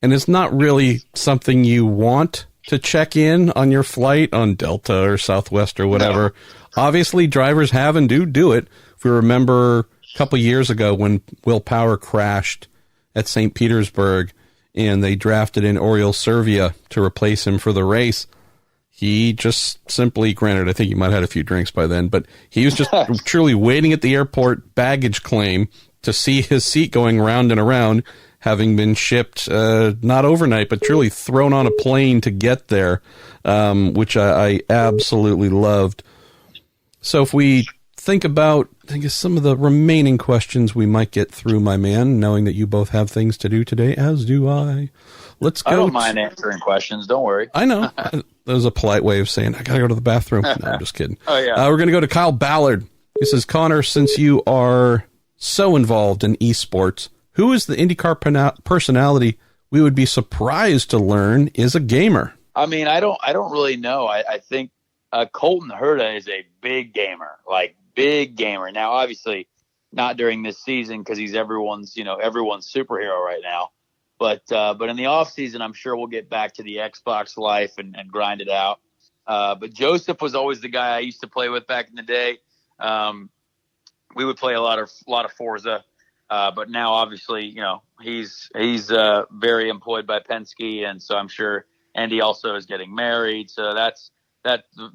And it's not really something you want to check in on your flight on Delta or Southwest or whatever. No. Obviously, drivers have and do it. If we remember a couple years ago when Will Power crashed at St. Petersburg, and they drafted in Oriol Servia to replace him for the race. He just simply, granted, I think he might have had a few drinks by then, but he was just truly waiting at the airport baggage claim to see his seat going round and around, having been shipped, not overnight, but truly thrown on a plane to get there, which I absolutely loved. So if we think about some of the remaining questions we might get through, my man, knowing that you both have things to do today, as do I. Let's go. I don't mind answering questions. Don't worry. I know. That was a polite way of saying, I got to go to the bathroom. No, I'm just kidding. Oh, yeah. We're going to go to Kyle Ballard. He says, Conor, since you are so involved in esports, who is the IndyCar personality we would be surprised to learn is a gamer? I mean, I don't really know. I think Colton Herta is a big gamer, big gamer. Now, obviously, not during this season because he's everyone's superhero right now. But in the off season, I'm sure we'll get back to the Xbox life and grind it out. But Joseph was always the guy I used to play with back in the day. We would play a lot of Forza, but now obviously, he's very employed by Penske, and so I'm sure Andy also is getting married. So that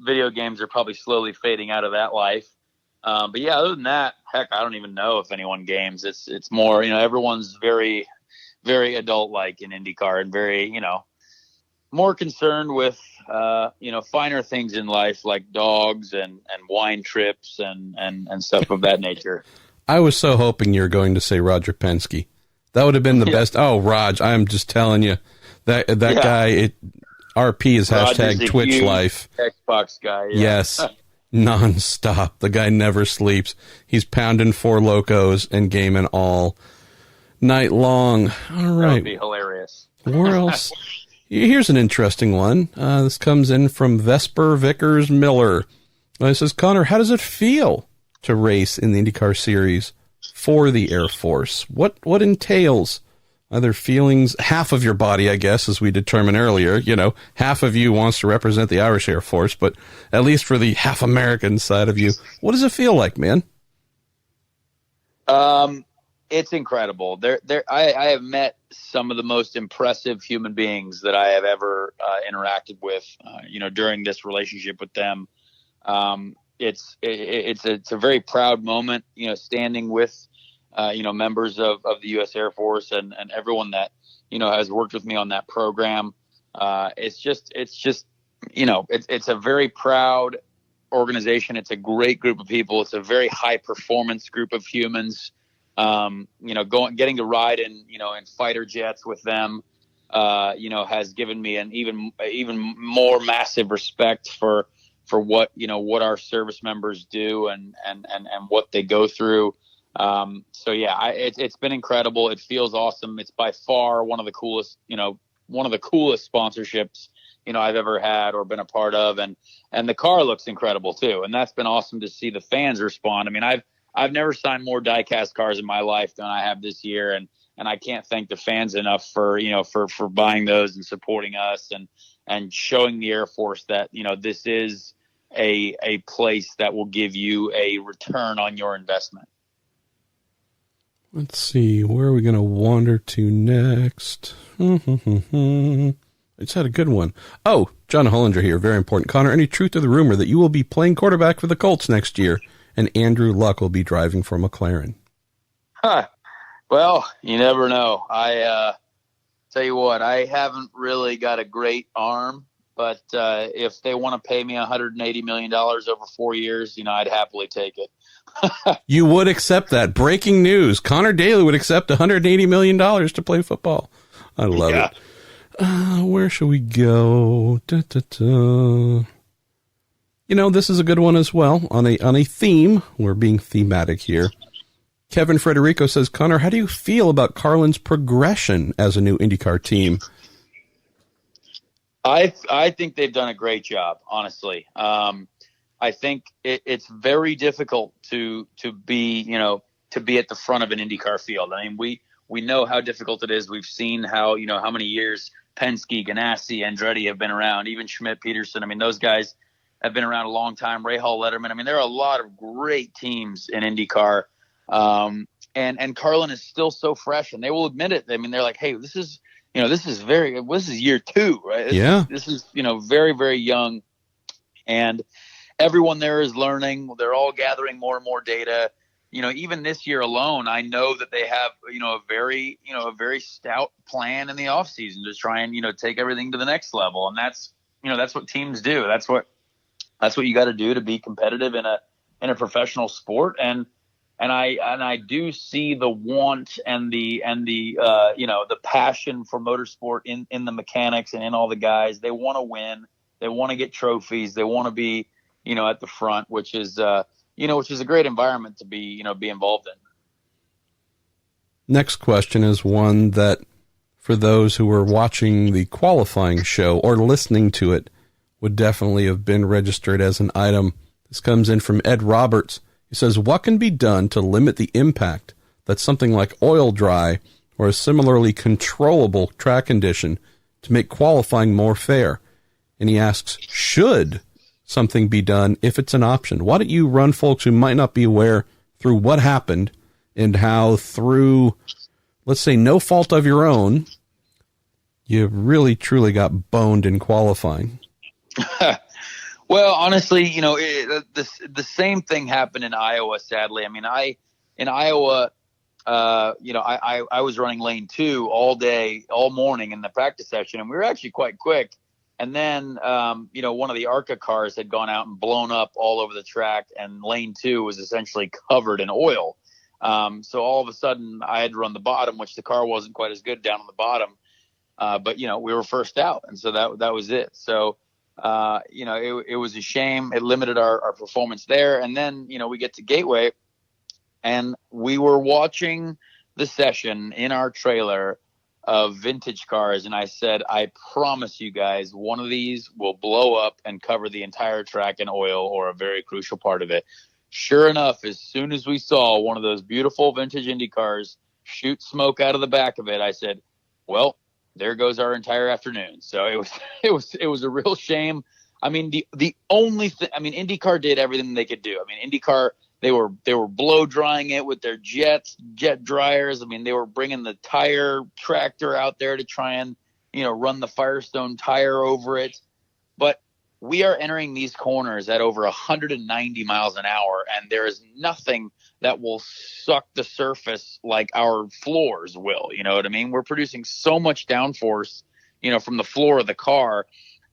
video games are probably slowly fading out of that life. But yeah, other than that, heck, I don't even know if anyone games. It's more, everyone's very, very adult-like in IndyCar and very, more concerned with, finer things in life like dogs and wine trips and stuff of that nature. I was so hoping you were going to say Roger Penske. That would have been the best. Oh, Raj, I'm just telling you, that guy, RP is hashtag Twitch life. Xbox guy. Yeah. Yes. Nonstop. The guy never sleeps. He's pounding Four Locos and gaming all night long. All right. That would be hilarious. Where else? Here's an interesting one. This comes in from Vesper Vickers Miller. It says, Conor, how does it feel to race in the IndyCar series for the Air Force? What entails? Other feelings, half of your body, I guess, as we determined earlier, half of you wants to represent the Irish Air Force, but at least for the half American side of you, what does it feel like, man? It's incredible. I have met some of the most impressive human beings that I have ever interacted with, during this relationship with them. It's a very proud moment, standing with, members of the U.S. Air Force and everyone that, has worked with me on that program. It's a very proud organization. It's a great group of people. It's a very high performance group of humans. Getting to ride in fighter jets with them, has given me an even more massive respect for what, what our service members do and what they go through. So yeah, it's been incredible. It feels awesome. It's by far one of the coolest sponsorships, I've ever had or been a part of. And the car looks incredible too. And that's been awesome to see the fans respond. I mean, I've never signed more diecast cars in my life than I have this year. And I can't thank the fans enough for buying those and supporting us and showing the Air Force that, this is a place that will give you a return on your investment. Let's see, where are we going to wander to next? It's had a good one. Oh, John Hollinger here, very important. Conor, any truth to the rumor that you will be playing quarterback for the Colts next year and Andrew Luck will be driving for McLaren? Well, you never know. I tell you what, I haven't really got a great arm, but if they want to pay me $180 million over 4 years, I'd happily take it. You would accept that. Breaking news. Conor Daly would accept $180 million to play football. I love it. Where should we go? This is a good one as well. On a theme. We're being thematic here. Kevin Frederico says, Conor, how do you feel about Carlin's progression as a new IndyCar team? I think they've done a great job, honestly. I think it's very difficult to be at the front of an IndyCar field. I mean, we know how difficult it is. We've seen how many years Penske, Ganassi, Andretti have been around, even Schmidt, Peterson. I mean, those guys have been around a long time. Ray Hall, Letterman. I mean, there are a lot of great teams in IndyCar. And Carlin is still so fresh, and they will admit it. I mean, they're like, hey, this is year 2, right? This is very, very young, and everyone there is learning. They're all gathering more and more data. Even this year alone, I know that they have, a very stout plan in the off season to try and, take everything to the next level. And that's what teams do. That's what you got to do to be competitive in a professional sport. And I do see the want and the passion for motorsport in the mechanics and in all the guys. They want to win. They want to get trophies. They want to be, at the front, which is a great environment to be involved in. Next question is one that, for those who were watching the qualifying show or listening to it, would definitely have been registered as an item. This comes in from Ed Roberts. He says, what can be done to limit the impact that something like oil dry or a similarly controllable track condition to make qualifying more fair? and he asks, should something be done if it's an option? Why don't you run folks who might not be aware through what happened and how through, let's say, no fault of your own, you really truly got boned in qualifying? Well, honestly, the same thing happened in Iowa, sadly. I mean, in Iowa, I was running lane 2 all day, all morning in the practice session, and we were actually quite quick. And then, one of the ARCA cars had gone out and blown up all over the track, and lane 2 was essentially covered in oil. So all of a sudden I had to run the bottom, which the car wasn't quite as good down on the bottom. But we were first out. And so that was it. So, it was a shame. It limited our performance there. And then, we get to Gateway, and we were watching the session in our trailer of vintage cars. And I said, I promise you guys, one of these will blow up and cover the entire track in oil, or a very crucial part of it. Sure enough, as soon as we saw one of those beautiful vintage Indy cars shoot smoke out of the back of it, I said, well, there goes our entire afternoon. So it was a real shame. I mean, the only thing, IndyCar did everything they could do. I mean, IndyCar, they were blow drying it with their jet dryers. I mean, they were bringing the tire tractor out there to try and, run the Firestone tire over it. But we are entering these corners at over 190 miles an hour, and there is nothing that will suck the surface like our floors will. You know what I mean? We're producing so much downforce, from the floor of the car,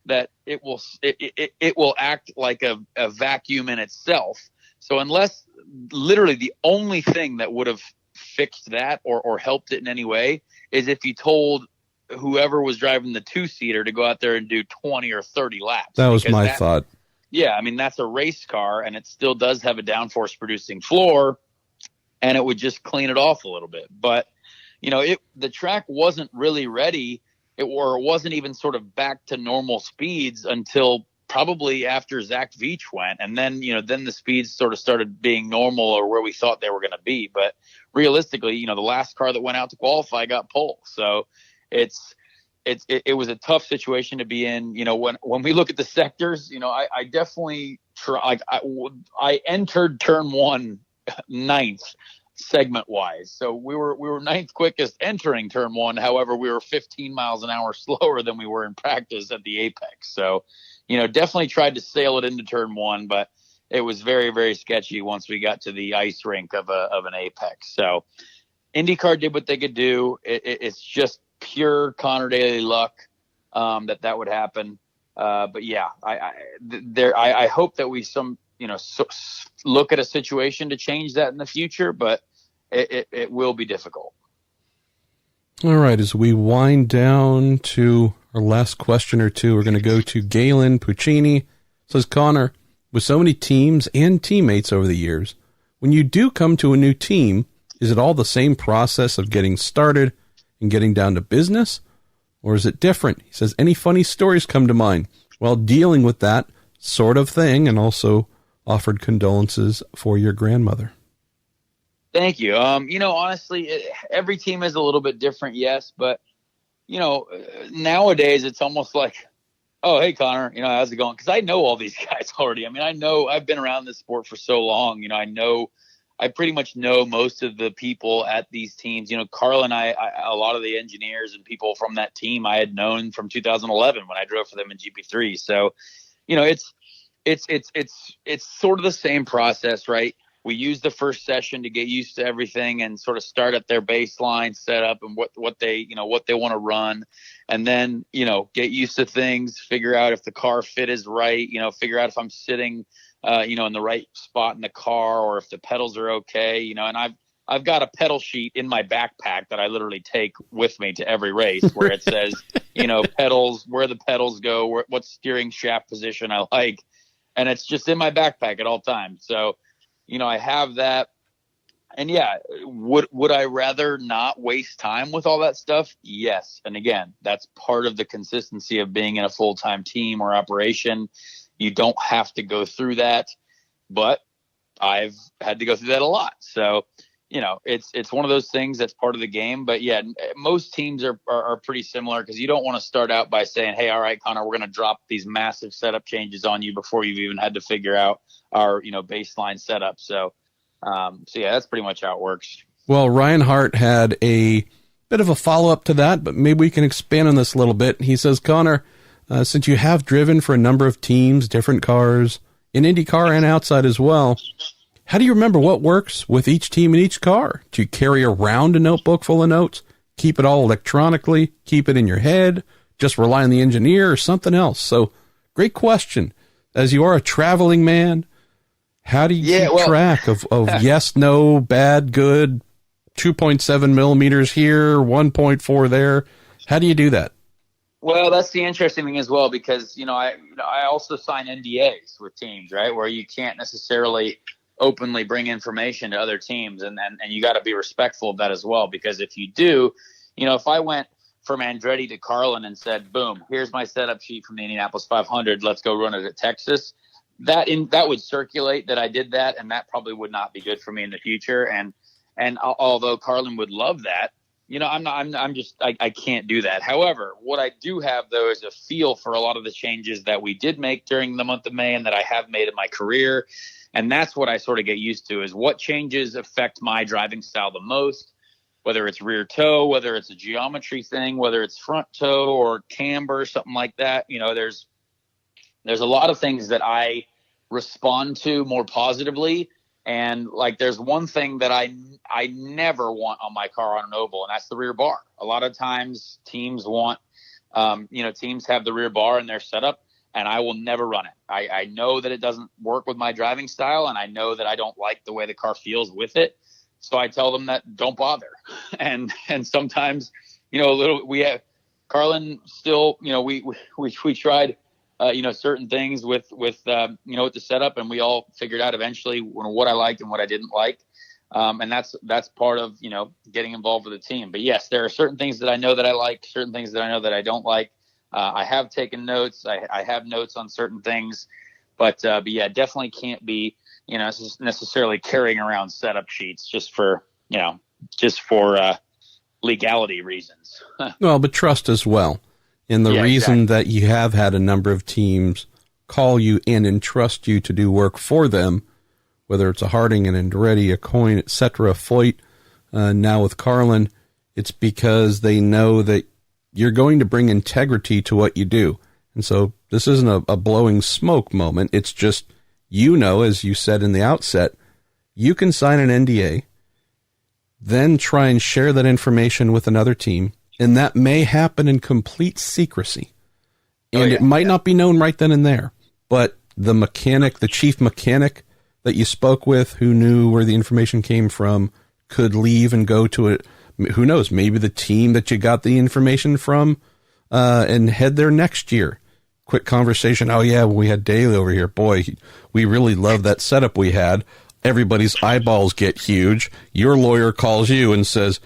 that it will act like a vacuum in itself. So unless literally the only thing that would have fixed that or helped it in any way is if you told whoever was driving the 2-seater to go out there and do 20 or 30 laps. That was my thought. Yeah, I mean, that's a race car, and it still does have a downforce producing floor, and it would just clean it off a little bit. But, the track wasn't really ready, or it wasn't even sort of back to normal speeds until probably after Zach Veach went. And then, then the speeds sort of started being normal, or where we thought they were going to be. But realistically, the last car that went out to qualify got pole. So it was a tough situation to be in. When we look at the sectors, I definitely I entered turn 1 ninth segment wise. So we were ninth quickest entering turn 1. However, we were 15 miles an hour slower than we were in practice at the apex. So, definitely tried to sail it into turn 1, but it was very, very sketchy once we got to the ice rink of an apex. So IndyCar did what they could do. It's just pure Conor Daly luck that would happen. But yeah, I hope that we look at a situation to change that in the future, but it will be difficult. All right, as we wind down to our last question or two, we're going to go to Galen Puccini. Says, Conor, with so many teams and teammates over the years, when you do come to a new team, is it all the same process of getting started and getting down to business, or is it different? He says, any funny stories come to mind while dealing with that sort of thing, and also offered condolences for your grandmother. Thank you. Honestly, every team is a little bit different, yes, but nowadays it's almost like, oh, hey, Conor, how's it going? Because I know all these guys already. I mean, I've been around this sport for so long. I pretty much know most of the people at these teams. Carlin, a lot of the engineers and people from that team I had known from 2011 when I drove for them in GP3. So, it's sort of the same process, right? We use the first session to get used to everything and sort of start at their baseline setup and what they want to run. And then, get used to things, figure out if the car fit is right, figure out if I'm sitting, in the right spot in the car, or if the pedals are okay, and I've got a pedal sheet in my backpack that I literally take with me to every race where it says, pedals, where the pedals go, what steering shaft position I like. And it's just in my backpack at all times. So, I have that. And yeah, would I rather not waste time with all that stuff? Yes. And again, that's part of the consistency of being in a full-time team or operation. You don't have to go through that, but I've had to go through that a lot. So, it's one of those things that's part of the game. But yeah, most teams are pretty similar, because you don't want to start out by saying, hey, all right, Connor, we're going to drop these massive setup changes on you before you've even had to figure out our, baseline setup. So yeah, that's pretty much how it works. Well, Ryan Hart had a bit of a follow-up to that, but maybe we can expand on this a little bit. He says, Connor, since you have driven for a number of teams, different cars, in IndyCar and outside as well, how do you remember what works with each team and each car? Do you carry around a notebook full of notes, keep it all electronically, keep it in your head, just rely on the engineer, or something else? So, great question. As you are a traveling man, how do you keep track of yes, no, bad, good, 2.7 millimeters here, 1.4 there? How do you do that? Well, that's the interesting thing as well, because, I also sign NDAs with teams, right, where you can't necessarily openly bring information to other teams, and you got to be respectful of that as well, because if you do, if I went from Andretti to Carlin and said, boom, here's my setup sheet from the Indianapolis 500, let's go run it at Texas, that would circulate that I did that, and that probably would not be good for me in the future. And although Carlin would love that, I can't do that. However, what I do have, though, is a feel for a lot of the changes that we did make during the month of May and that I have made in my career. And that's what I sort of get used to, is what changes affect my driving style the most, whether it's rear toe, whether it's a geometry thing, whether it's front toe or camber, something like that. There's a lot of things that I respond to more positively. And like, there's one thing that I never want on my car on an oval, and that's the rear bar. A lot of times teams want, teams have the rear bar in their setup, and I will never run it. I know that it doesn't work with my driving style, and I know that I don't like the way the car feels with it. So I tell them that don't bother. And sometimes, we have Carlin still, we tried, certain things with the setup, and we all figured out eventually what I liked and what I didn't like. And that's part of, getting involved with the team. But yes, there are certain things that I know that I like, certain things that I know that I don't like. I have taken notes. I have notes on certain things, but yeah, definitely can't be, necessarily carrying around setup sheets just for legality reasons. Well, but trust as well. And the reason that you have had a number of teams call you and entrust you to do work for them, whether it's a Harding, an Andretti, a Coyne, etc., Foyt, now with Carlin, it's because they know that you're going to bring integrity to what you do. And so this isn't a blowing smoke moment. It's just, as you said in the outset, you can sign an NDA, then try and share that information with another team, and that may happen in complete secrecy. And it might not be known right then and there, but the mechanic, the chief mechanic that you spoke with, who knew where the information came from, could leave and go to it. Who knows? Maybe the team that you got the information from and head there next year. Quick conversation. Oh, yeah, we had Daly over here. Boy, we really love that setup we had. Everybody's eyeballs get huge. Your lawyer calls you and says,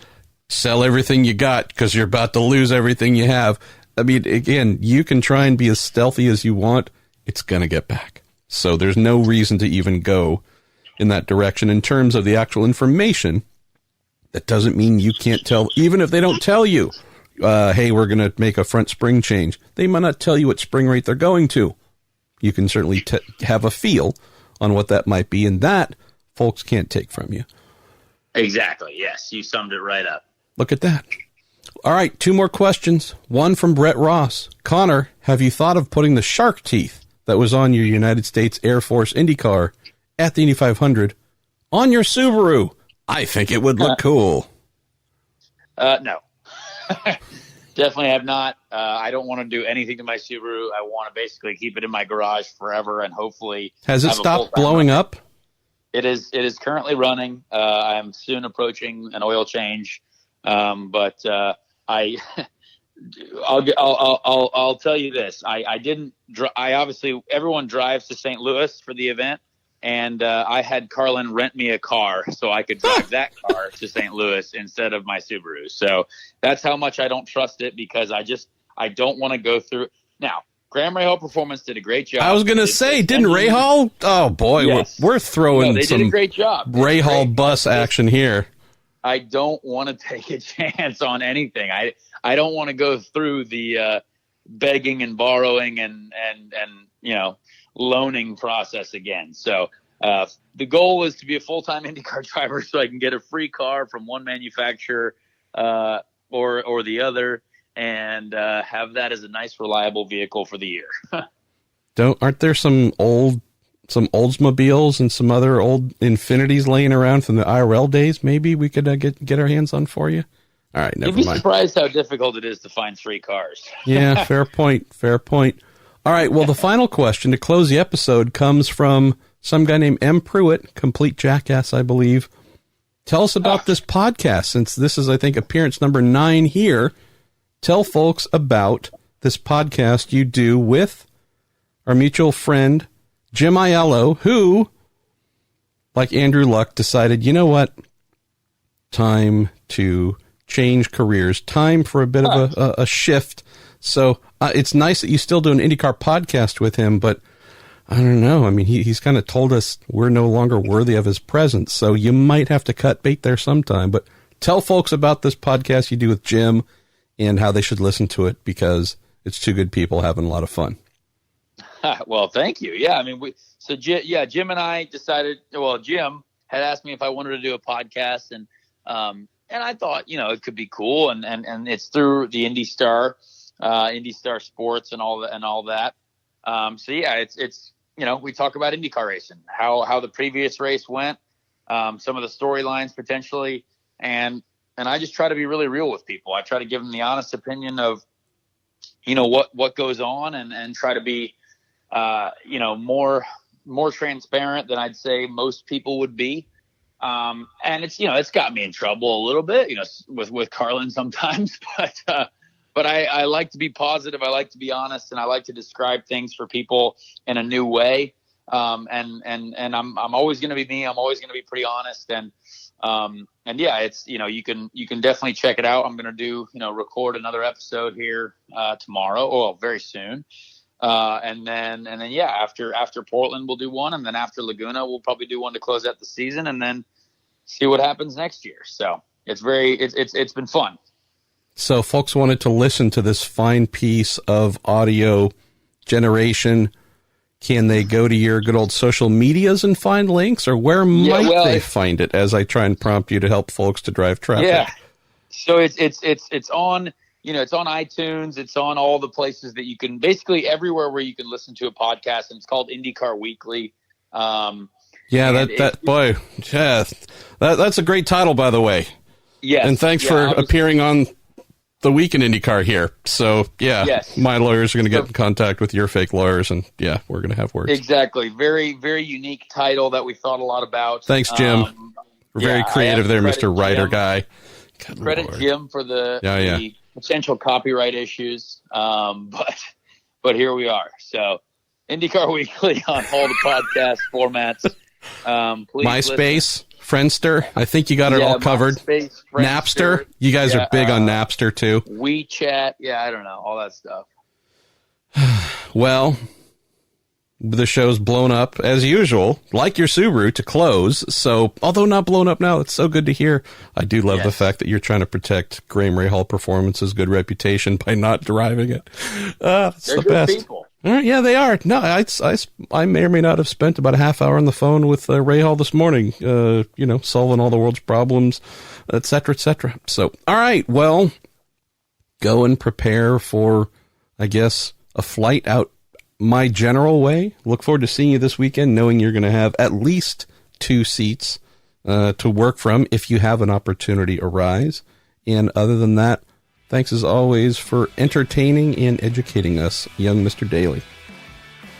sell everything you got because you're about to lose everything you have. I mean, again, you can try and be as stealthy as you want. It's going to get back. So there's no reason to even go in that direction. In terms of the actual information, that doesn't mean you can't tell, even if they don't tell you, hey, we're going to make a front spring change. They might not tell you what spring rate they're going to. You can certainly have a feel on what that might be, and that folks can't take from you. Exactly. Yes, you summed it right up. Look at that. All right, 2 more questions. One from Brett Ross. Connor, have you thought of putting the shark teeth that was on your United States Air Force IndyCar at the Indy 500 on your Subaru? I think it would look cool. No. Definitely have not. I don't want to do anything to my Subaru. I want to basically keep it in my garage forever, and hopefully... Has it stopped blowing up? It is currently running. I am soon approaching an oil change. But I'll tell you this. I obviously, everyone drives to St. Louis for the event, and I had Carlin rent me a car so I could drive that car to St. Louis instead of my Subaru. So that's how much I don't trust it, because I don't want to go through. Now, Graham Rahal Performance did a great job. I was going to say, didn't Rahal? Oh boy, yes. we're throwing they some did a great job. Rahal bus action here. I don't want to take a chance on anything. I don't want to go through the begging and borrowing and loaning process again. So the goal is to be a full-time IndyCar driver so I can get a free car from one manufacturer or the other, and have that as a nice, reliable vehicle for the year. Aren't there some Oldsmobiles and some other old Infinities laying around from the IRL days? Maybe we could get our hands on for you. All right, never mind. You'd be surprised how difficult it is to find free cars. Yeah, fair point. All right, well, the final question to close the episode comes from some guy named M. Pruett, complete jackass, I believe. Tell us about this podcast, since this is, I think, appearance number 9 here. Tell folks about this podcast you do with our mutual friend, Jim Aiello, who, like Andrew Luck, decided, you know what? Time to change careers. Time for a bit of a shift. So it's nice that you still do an IndyCar podcast with him, but I don't know. I mean, he's kind of told us we're no longer worthy of his presence, so you might have to cut bait there sometime. But tell folks about this podcast you do with Jim and how they should listen to it, because it's two good people having a lot of fun. Well, thank you. Yeah, I mean, Jim and I decided. Well, Jim had asked me if I wanted to do a podcast, and I thought, it could be cool, and it's through the IndyStar Sports and all that. So yeah, it's we talk about IndyCar racing, how the previous race went, some of the storylines potentially, and I just try to be really real with people. I try to give them the honest opinion of what goes on, and try to be more transparent than I'd say most people would be. And it's got me in trouble a little bit, with Carlin sometimes, but I like to be positive. I like to be honest, and I like to describe things for people in a new way. And I'm always going to be me. I'm always going to be pretty honest. And yeah, it's, you can definitely check it out. I'm going to do, record another episode here, tomorrow, or very soon. And then yeah, after Portland, we'll do one. And then after Laguna, we'll probably do one to close out the season, and then see what happens next year. So it's been fun. So folks wanted to listen to this fine piece of audio generation. Can they go to your good old social medias and find links, or where might they find it, as I try and prompt you to help folks to drive traffic? Yeah. So it's on, it's on iTunes. It's on all the places that you can, basically everywhere where you can listen to a podcast, and it's called IndyCar Weekly. That's a great title, by the way. Yes. And thanks for appearing on the Week in IndyCar here. So yeah, yes. My lawyers are going to get in contact with your fake lawyers, and yeah, we're going to have words. Exactly. Very, very unique title that we thought a lot lot. Thanks, Jim. Very creative there, Mr. Writer guy. God credit Lord. Jim for the potential copyright issues. But here we are. So IndyCar Weekly on all the podcast formats. Please MySpace, Friendster. I think you got it all covered. MySpace, Napster. You guys are big on Napster too. WeChat. Yeah, I don't know. All that stuff. Well, the show's blown up as usual, like your Subaru, to close. So, although not blown up now, it's so good to hear. I do love the fact that you're trying to protect Graham Rahal Performance's good reputation by not driving it. It's the best. People. Yeah, they are. No, I may or may not have spent about a half hour on the phone with Rahal this morning, solving all the world's problems, et cetera, et cetera. So, all right, well, go and prepare for, I guess, a flight out my general way. Look forward to seeing you this weekend, knowing you're going to have at least 2 seats to work from if you have an opportunity arise. And other than that, thanks as always for entertaining and educating us, young Mr. Daly.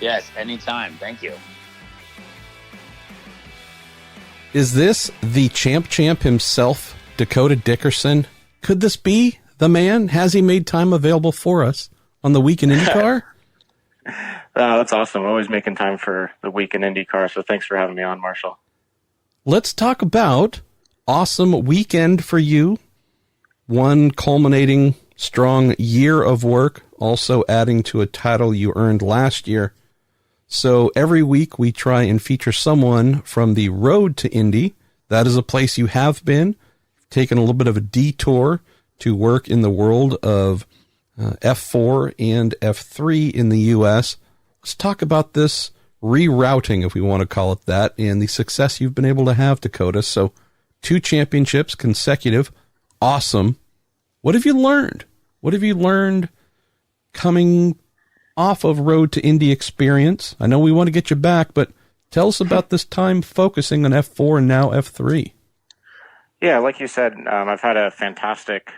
Yes, anytime. Thank you. Is this the champ himself, Dakota Dickerson? Could this be the man? Has he made time available for us on the Week in IndyCar? That's awesome. Always making time for the Week in IndyCar, so thanks for having me on, Marshall. Let's talk about awesome weekend for you. One culminating strong year of work, also adding to a title you earned last year. So every week we try and feature someone from the Road to Indy. That is a place you have been. taken a little bit of a detour to work in the world of F4 and F3 in the U.S. Let's talk about this rerouting, if we want to call it that, and the success you've been able to have, Dakota. So 2 championships consecutive. Awesome. What have you learned? What have you learned coming off of Road to Indy experience? I know we want to get you back, but tell us about this time focusing on F4 and now F3. Yeah, like you said, I've had a fantastic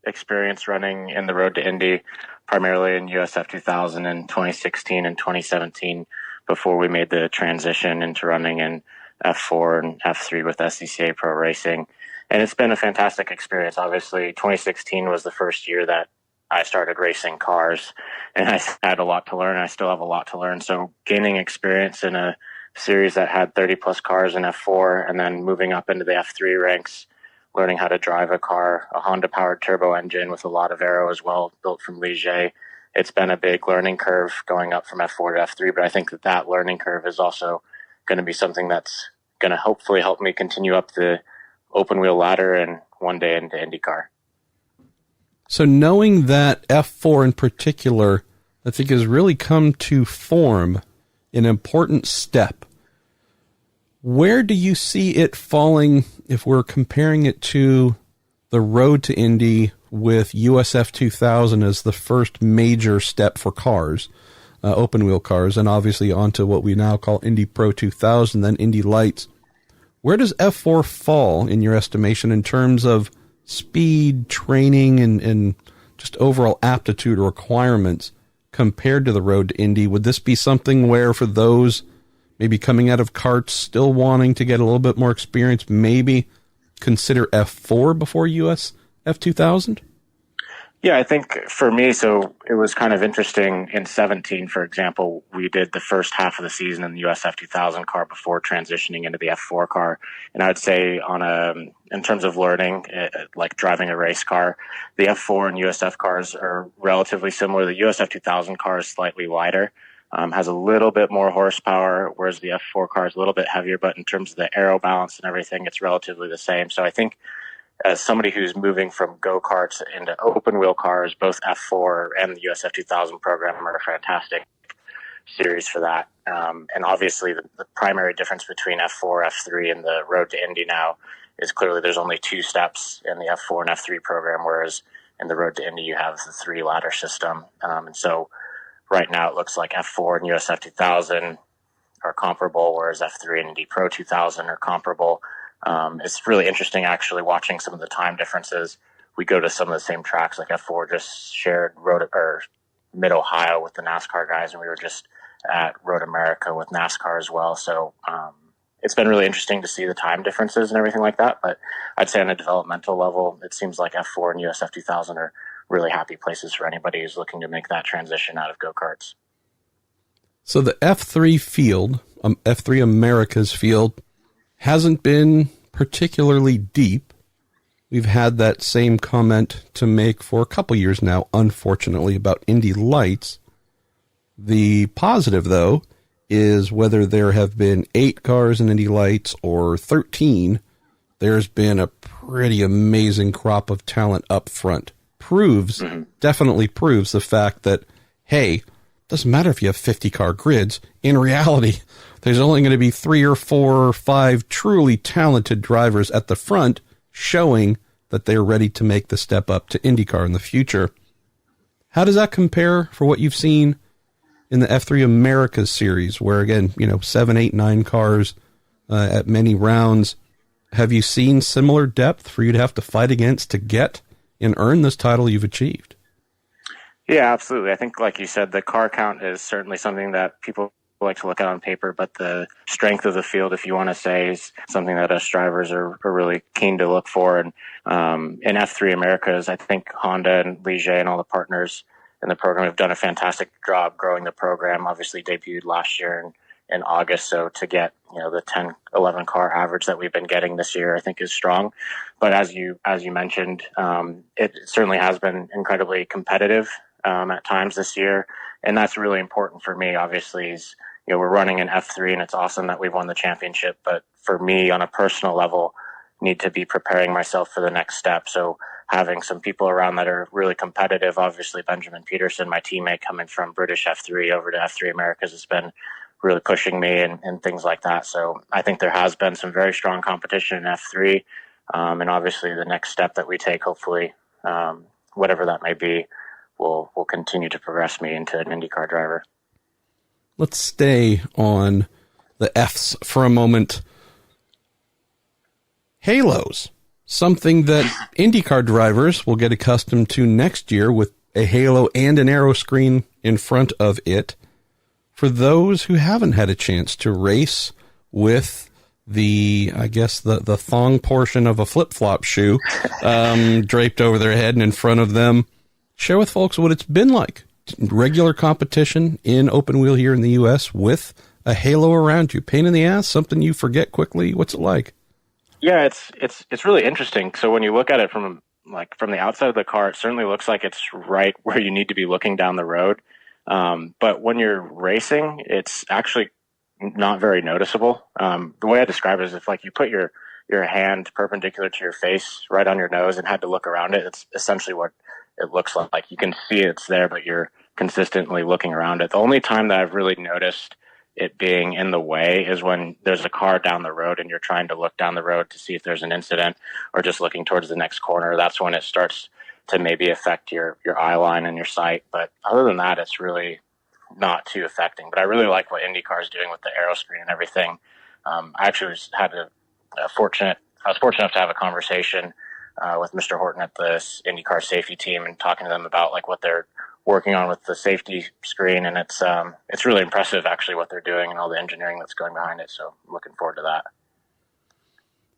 experience running in the Road to Indy, primarily in USF 2000 in 2016 and 2017, before we made the transition into running in F4 and F3 with SCCA Pro Racing. And it's been a fantastic experience. Obviously, 2016 was the first year that I started racing cars, and I had a lot to learn. I still have a lot to learn. So gaining experience in a series that had 30 plus cars in F4, and then moving up into the F3 ranks, learning how to drive a car, a Honda powered turbo engine with a lot of aero as well, built from Ligier. It's been a big learning curve going up from F4 to F3, but I think that learning curve is also going to be something that's going to hopefully help me continue up the open wheel ladder and one day into IndyCar. So knowing that F4 in particular, I think has really come to form an important step. Where do you see it falling if we're comparing it to the Road to Indy with USF 2000 as the first major step for cars, open wheel cars, and obviously onto what we now call Indy Pro 2000, then Indy Lights? Where does F4 fall in your estimation in terms of speed, training, and just overall aptitude or requirements compared to the Road to Indy? Would this be something where, for those maybe coming out of karts, still wanting to get a little bit more experience, maybe consider F4 before USF 2000? Yeah, I think for me, so it was kind of interesting in 17, for example, we did the first half of the season in the USF 2000 car before transitioning into the F4 car. And I would say in terms of learning, like driving a race car, the F4 and USF cars are relatively similar. The USF 2000 car is slightly lighter, has a little bit more horsepower, whereas the F4 car is a little bit heavier, but in terms of the aero balance and everything, it's relatively the same. So I think as somebody who's moving from go-karts into open wheel cars, both F4 and the USF 2000 program are a fantastic series for that. And obviously the primary difference between F4, F3 and the Road to Indy now is clearly there's only 2 steps in the F4 and F3 program, whereas in the Road to Indy you have the 3 ladder system. And so right now it looks like F4 and USF 2000 are comparable, whereas F3 and Indy Pro 2000 are comparable. It's really interesting actually watching some of the time differences. We go to some of the same tracks, like F4 just shared Mid Ohio with the NASCAR guys, and we were just at Road America with NASCAR as well. So it's been really interesting to see the time differences and everything like that. But I'd say on a developmental level, it seems like F4 and USF 2000 are really happy places for anybody who's looking to make that transition out of go-karts. So the F3 field, F3 Americas field, hasn't been particularly deep. We've had that same comment to make for a couple years now, unfortunately, about Indy Lights. The positive, though, is whether there have been 8 cars in Indy Lights or 13, there's been a pretty amazing crop of talent up front. Definitely proves the fact that, hey, doesn't matter if you have 50-car grids. In reality, there's only going to be 3 or 4 or 5 truly talented drivers at the front showing that they're ready to make the step up to IndyCar in the future. How does that compare for what you've seen in the F3 Americas series, where, again, 7, 8, 9 cars at many rounds? Have you seen similar depth for you to have to fight against to get and earn this title you've achieved? Yeah, absolutely. I think, like you said, the car count is certainly something that people like to look at on paper, but the strength of the field, if you want to say, is something that us drivers are really keen to look for. And in F3 Americas, I think Honda and Ligier and all the partners in the program have done a fantastic job growing the program. Obviously debuted last year in August, so to get the 10, 11 car average that we've been getting this year, I think is strong. But as you mentioned, it certainly has been incredibly competitive at times this year, and that's really important for me. Obviously, is we're running an F3, and it's awesome that we've won the championship. But for me, on a personal level, need to be preparing myself for the next step. So having some people around that are really competitive, obviously Benjamin Peterson, my teammate coming from British F3 over to F3 Americas, has been really pushing me and things like that. So I think there has been some very strong competition in F3. And obviously the next step that we take, hopefully, whatever that may be, will continue to progress me into an IndyCar driver. Let's stay on the Fs for a moment. Halos, something that IndyCar drivers will get accustomed to next year with a halo and an aero screen in front of it. For those who haven't had a chance to race with the thong portion of a flip-flop shoe draped over their head and in front of them, share with folks what it's been like. Regular competition in open wheel here in the U.S. with a halo around you. Pain in the ass, something you forget quickly. What's it like? Yeah, it's really interesting. So when you look at it from the outside of the car, it certainly looks like it's right where you need to be looking down the road. But when you're racing, it's actually not very noticeable. The way I describe it is if you put your hand perpendicular to your face right on your nose and had to look around it, it's essentially what it looks like. You can see it's there, but you're consistently looking around it. The only time that I've really noticed it being in the way is when there's a car down the road and you're trying to look down the road to see if there's an incident, or just looking towards the next corner. That's when it starts to maybe affect your eye line and your sight. But other than that, it's really not too affecting. But I really like what IndyCar is doing with the aero screen and everything. I actually was fortunate enough to have a conversation with Mr. Horton at the IndyCar safety team and talking to them about what they're working on with the safety screen, and it's really impressive actually what they're doing and all the engineering that's going behind it. So I'm looking forward to that.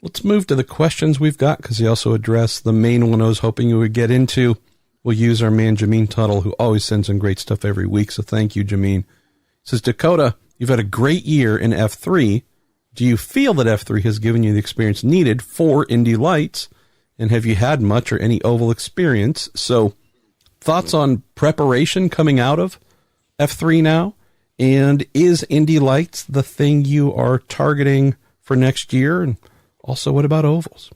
Let's move to the questions we've got, because he also addressed the main one I was hoping you would get into. We'll use our man Jameen Tuttle, who always sends in great stuff every week, so thank you, Jameen. He says, Dakota, you've had a great year in F3. Do you feel that F3 has given you the experience needed for Indy Lights, and have you had much or any oval experience? So thoughts on preparation coming out of F3 now, and is Indy Lights the thing you are targeting for next year? And also, what about ovals?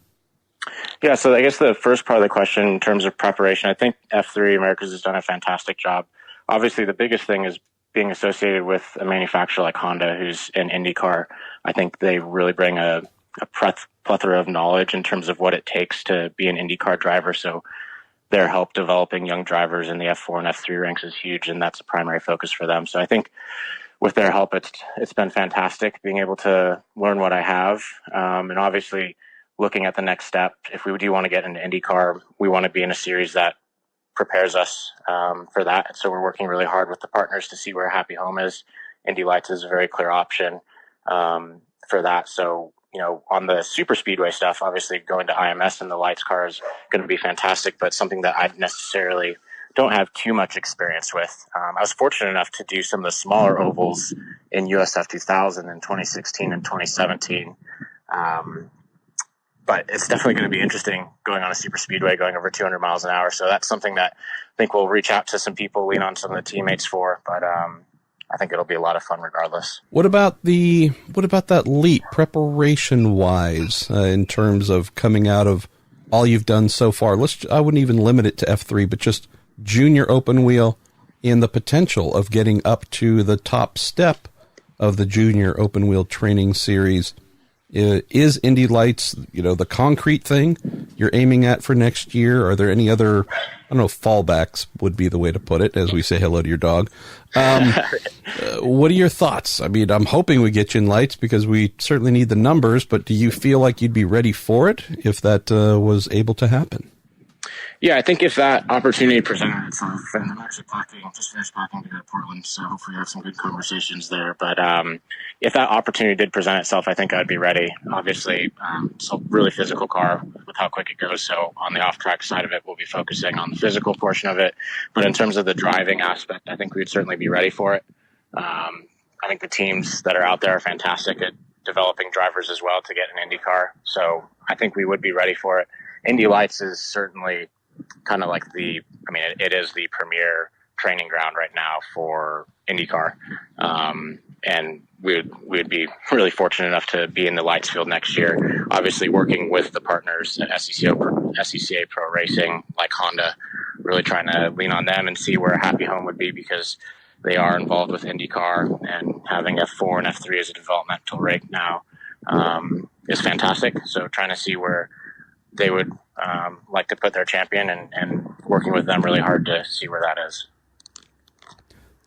Yeah, so I guess the first part of the question in terms of preparation, I think F3 Americas has done a fantastic job. Obviously, the biggest thing is being associated with a manufacturer like Honda, who's in IndyCar. I think they really bring a plethora of knowledge in terms of what it takes to be an IndyCar driver. So their help developing young drivers in the F4 and F3 ranks is huge, and that's a primary focus for them. So I think with their help, it's been fantastic being able to learn what I have. And obviously, looking at the next step, if we do want to get into IndyCar, we want to be in a series that prepares us for that. So we're working really hard with the partners to see where happy home is. Indy Lights is a very clear option for that. So, on the super speedway stuff, obviously going to IMS in the Lights car is going to be fantastic, but something that I necessarily don't have too much experience with. I was fortunate enough to do some of the smaller ovals in USF in 2016 and 2017. But it's definitely going to be interesting going on a super speedway, going over 200 miles an hour. So that's something that I think we'll reach out to some people, lean on some of the teammates for. But I think it'll be a lot of fun regardless. What about that leap preparation wise in terms of coming out of all you've done so far? I wouldn't even limit it to F3, but just junior open wheel and the potential of getting up to the top step of the junior open wheel training series. Is Indy Lights, the concrete thing you're aiming at for next year? Are there any other, fallbacks would be the way to put it, as we say hello to your dog? What are your thoughts? I mean, I'm hoping we get you in Lights because we certainly need the numbers, but do you feel like you'd be ready for it if that was able to happen? Yeah, I think if that opportunity presented itself, and I'm actually just finished packing to go to Portland, so hopefully we have some good conversations there. But if that opportunity did present itself, I think I'd be ready. Obviously, it's a really physical car with how quick it goes. So on the off-track side of it, we'll be focusing on the physical portion of it. But in terms of the driving aspect, I think we'd certainly be ready for it. I think the teams that are out there are fantastic at developing drivers as well to get an IndyCar. So I think we would be ready for it. Indy Lights is certainly kind of like it is the premier training ground right now for IndyCar. and we'd be really fortunate enough to be in the lights field next year. Obviously, working with the partners at SCCA Pro Racing, like Honda, really trying to lean on them and see where a happy home would be, because they are involved with IndyCar, and having F4 and F3 as a developmental rig now is fantastic. So trying to see where they would like to put their champion, and working with them really hard to see where that is.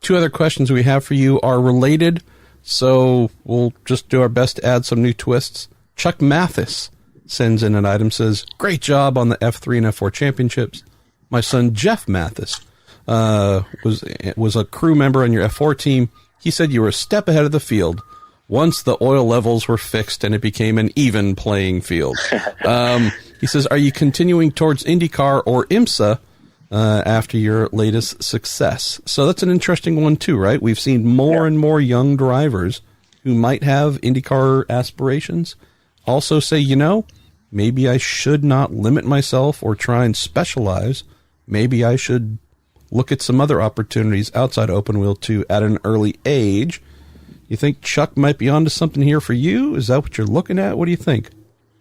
Two other questions we have for you are related, so we'll just do our best to add some new twists. Chuck Mathis sends in an item, says, great job on the F3 and F4 championships. My son Jeff Mathis was a crew member on your F4 team. He said you were a step ahead of the field once the oil levels were fixed and it became an even playing field. He says, are you continuing towards IndyCar or IMSA after your latest success? So that's an interesting one too, right? We've seen more and more young drivers who might have IndyCar aspirations also say, maybe I should not limit myself or try and specialize. Maybe I should look at some other opportunities outside open wheel too at an early age. You think Chuck might be onto something here for you? Is that what you're looking at? What do you think?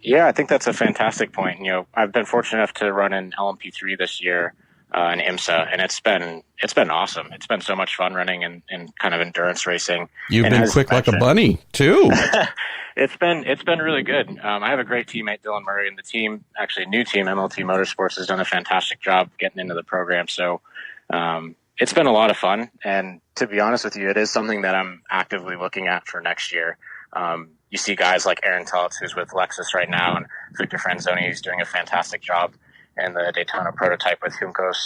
Yeah, I think that's a fantastic point. I've been fortunate enough to run in LMP3 this year in IMSA, and it's been awesome. It's been so much fun running in kind of endurance racing. You've been quick like a bunny too. It's been really good. I have a great teammate, Dylan Murray, and the team, actually new team, MLT Motorsports, has done a fantastic job getting into the program. So it's been a lot of fun. And to be honest with you, it is something that I'm actively looking at for next year. You see guys like Aaron Tellitz, who's with Lexus right now, and Victor Franzoni, who's doing a fantastic job in the Daytona prototype with Juncos.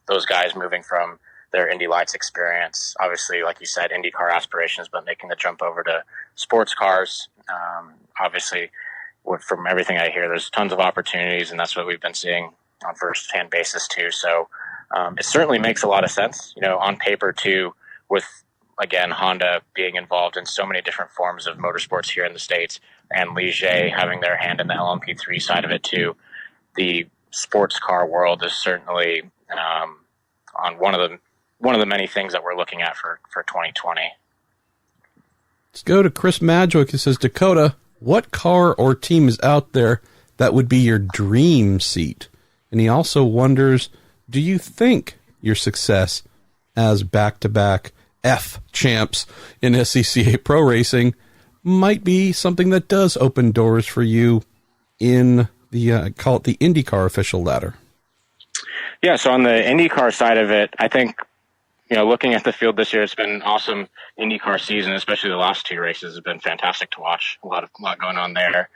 Those guys moving from their Indy Lights experience, obviously, like you said, IndyCar aspirations, but making the jump over to sports cars. Obviously, from everything I hear, there's tons of opportunities, and that's what we've been seeing on first-hand basis too. So it certainly makes a lot of sense, on paper too, with, again, Honda being involved in so many different forms of motorsports here in the States, and Ligier having their hand in the LMP3 side of it too. The sports car world is certainly on one of the many things that we're looking at for 2020. Let's go to Chris Madgwick, who says, Dakota, what car or team is out there that would be your dream seat? And he also wonders, do you think your success as back-to-back F champs in SCCA Pro Racing might be something that does open doors for you in the, call it the IndyCar official ladder? Yeah, so on the IndyCar side of it, I think, looking at the field this year, it's been an awesome IndyCar season, especially the last two races have been fantastic to watch. A lot going on there.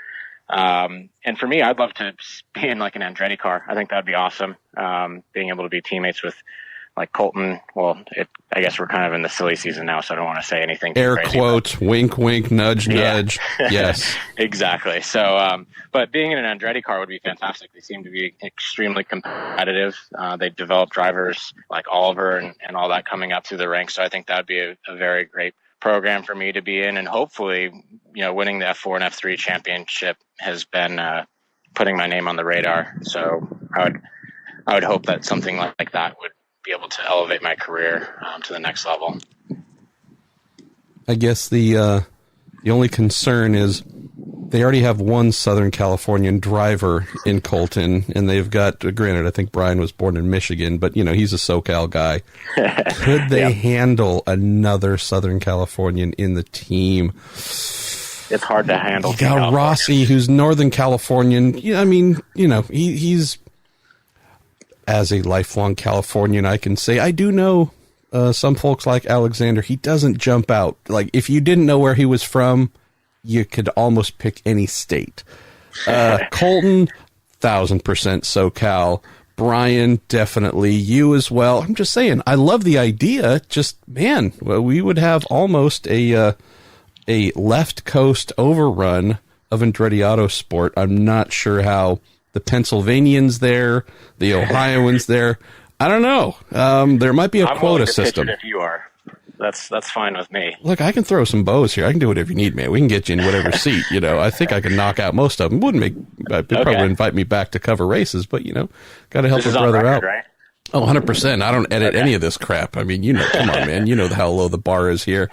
And for me, I'd love to be in like an Andretti car. I think that'd be awesome. Being able to be teammates with like Colton. Well, I guess we're kind of in the silly season now, so I don't want to say anything too crazy. Air quote, wink, wink, nudge, nudge. Yes. Exactly. So, but being in an Andretti car would be fantastic. They seem to be extremely competitive. They develop drivers like Oliver and all that coming up through the ranks. So I think that'd be a very great program for me to be in. And hopefully, winning the F4 and F3 championship has been putting my name on the radar. So I would hope that something like that would be able to elevate my career to the next level. I guess the only concern is they already have one Southern Californian driver in Colton, and they've got, granted, I think Brian was born in Michigan, but, he's a SoCal guy. Could they handle another Southern Californian in the team? It's hard to handle. You got Rossi, who's Northern Californian. Yeah, I mean, he's, as a lifelong Californian, I can say I do know some folks like Alexander. He doesn't jump out. Like, if you didn't know where he was from, you could almost pick any state. Colton, 1,000% SoCal. Brian, definitely. You as well. I'm just saying, I love the idea. Just, man, we would have almost a left coast overrun of Andretti Autosport. I'm not sure how the Pennsylvanians there, the Ohioans there. I don't know. There might be a quota system. If you are, that's fine with me. Look, I can throw some bows here. I can do whatever you need, man. We can get you in whatever seat. I think I can knock out most of them. Probably invite me back to cover races, but got to help a brother out. Right? Oh, 100%. I don't edit any of this crap. I mean, come on, man. You know how low the bar is here.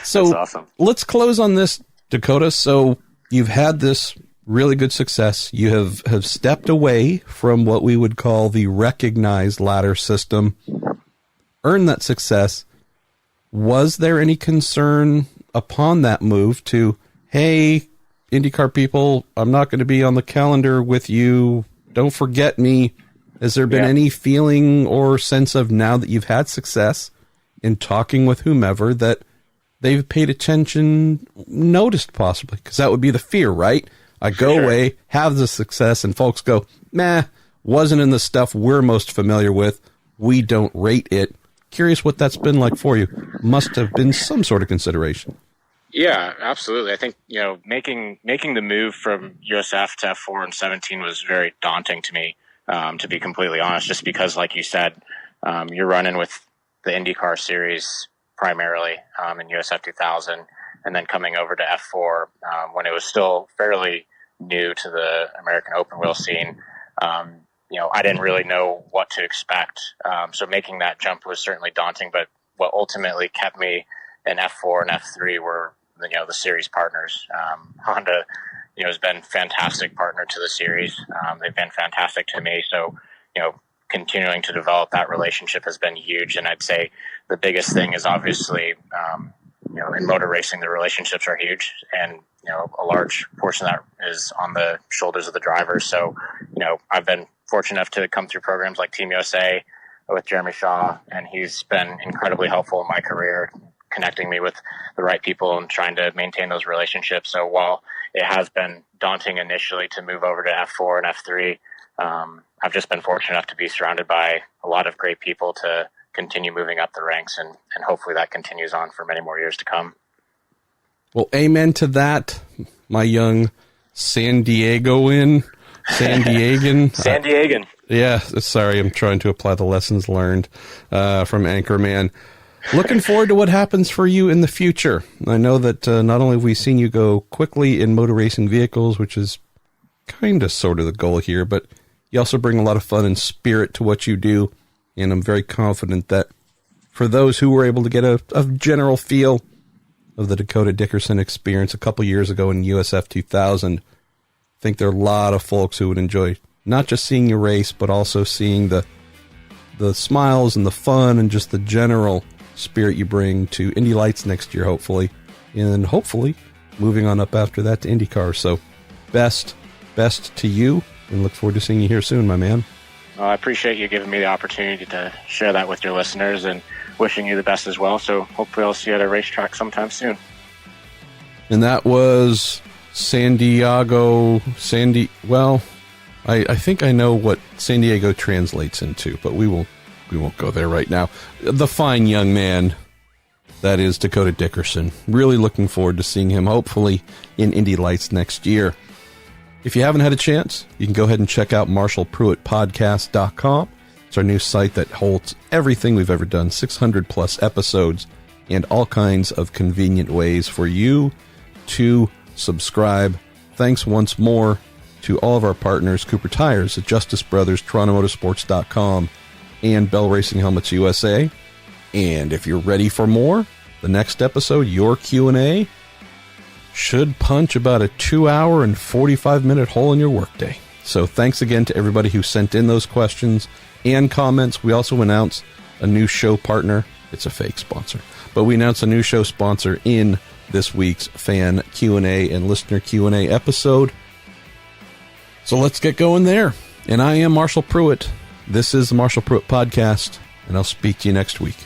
So That's awesome. Let's close on this, Dakota. So you've had this really good success. You have stepped away from what we would call the recognized ladder system, earned that success. Was there any concern upon that move to, hey, IndyCar people, I'm not going to be on the calendar with you. Don't forget me. Has there been any feeling or sense of, now that you've had success in talking with whomever, that they've paid attention, noticed possibly? Because that would be the fear, right? I go away, have the success, and folks go, nah, wasn't in the stuff we're most familiar with. We don't rate it. Curious what that's been like for you. Must have been some sort of consideration. Yeah, absolutely. I think, making the move from USF to F4 in 17 was very daunting to me, to be completely honest, just because, like you said, you're running with the IndyCar series primarily in USF 2000, and then coming over to F4 when it was still fairly new to the American open wheel scene. I didn't really know what to expect. So making that jump was certainly daunting, but what ultimately kept me in F4 and F3 were the series partners. Honda, has been a fantastic partner to the series. They've been fantastic to me. So, continuing to develop that relationship has been huge. And I'd say the biggest thing is obviously, in motor racing, the relationships are huge, and, a large portion of that is on the shoulders of the drivers. So, I've been fortunate enough to come through programs like Team USA with Jeremy Shaw, and he's been incredibly helpful in my career, connecting me with the right people and trying to maintain those relationships. So while it has been daunting initially to move over to F4 and F3, I've just been fortunate enough to be surrounded by a lot of great people to continue moving up the ranks, and hopefully that continues on for many more years to come. Well, amen to that, my young San Diegan. Yeah, sorry, I'm trying to apply the lessons learned from Anchorman. Looking forward to what happens for you in the future. I know that not only have we seen you go quickly in motor racing vehicles, which is kind of sort of the goal here, but you also bring a lot of fun and spirit to what you do, and I'm very confident that for those who were able to get a general feel of the Dakota Dickerson experience a couple years ago in USF 2000, I think there are a lot of folks who would enjoy not just seeing you race, but also seeing the smiles and the fun and just the general spirit you bring to Indy Lights next year, hopefully, and hopefully moving on up after that to IndyCar. So best to you, and look forward to seeing you here soon, my man. Well, I appreciate you giving me the opportunity to share that with your listeners, and wishing you the best as well. So hopefully I'll see you at a racetrack sometime soon. And that was San Diego. Well, I think I know what San Diego translates into, but we won't go there right now. The fine young man that is Dakota Dickerson. Really looking forward to seeing him, hopefully, in Indy Lights next year. If you haven't had a chance, you can go ahead and check out MarshallPruettPodcast.com. It's our new site that holds everything we've ever done, 600 plus episodes, and all kinds of convenient ways for you to subscribe. Thanks once more to all of our partners, Cooper Tires, the Justice Brothers, TorontoMotorsports.com, and Bell Racing Helmets USA. And if you're ready for more, the next episode, your Q&A, should punch about a 2-hour and 45-minute hole in your workday. So thanks again to everybody who sent in those questions and comments. We also announced a new show partner. It's a fake sponsor, but we announced a new show sponsor in this week's fan Q&A and listener Q&A episode. So let's get going there. And I am Marshall Pruett. This is the Marshall Pruett Podcast, and I'll speak to you next week.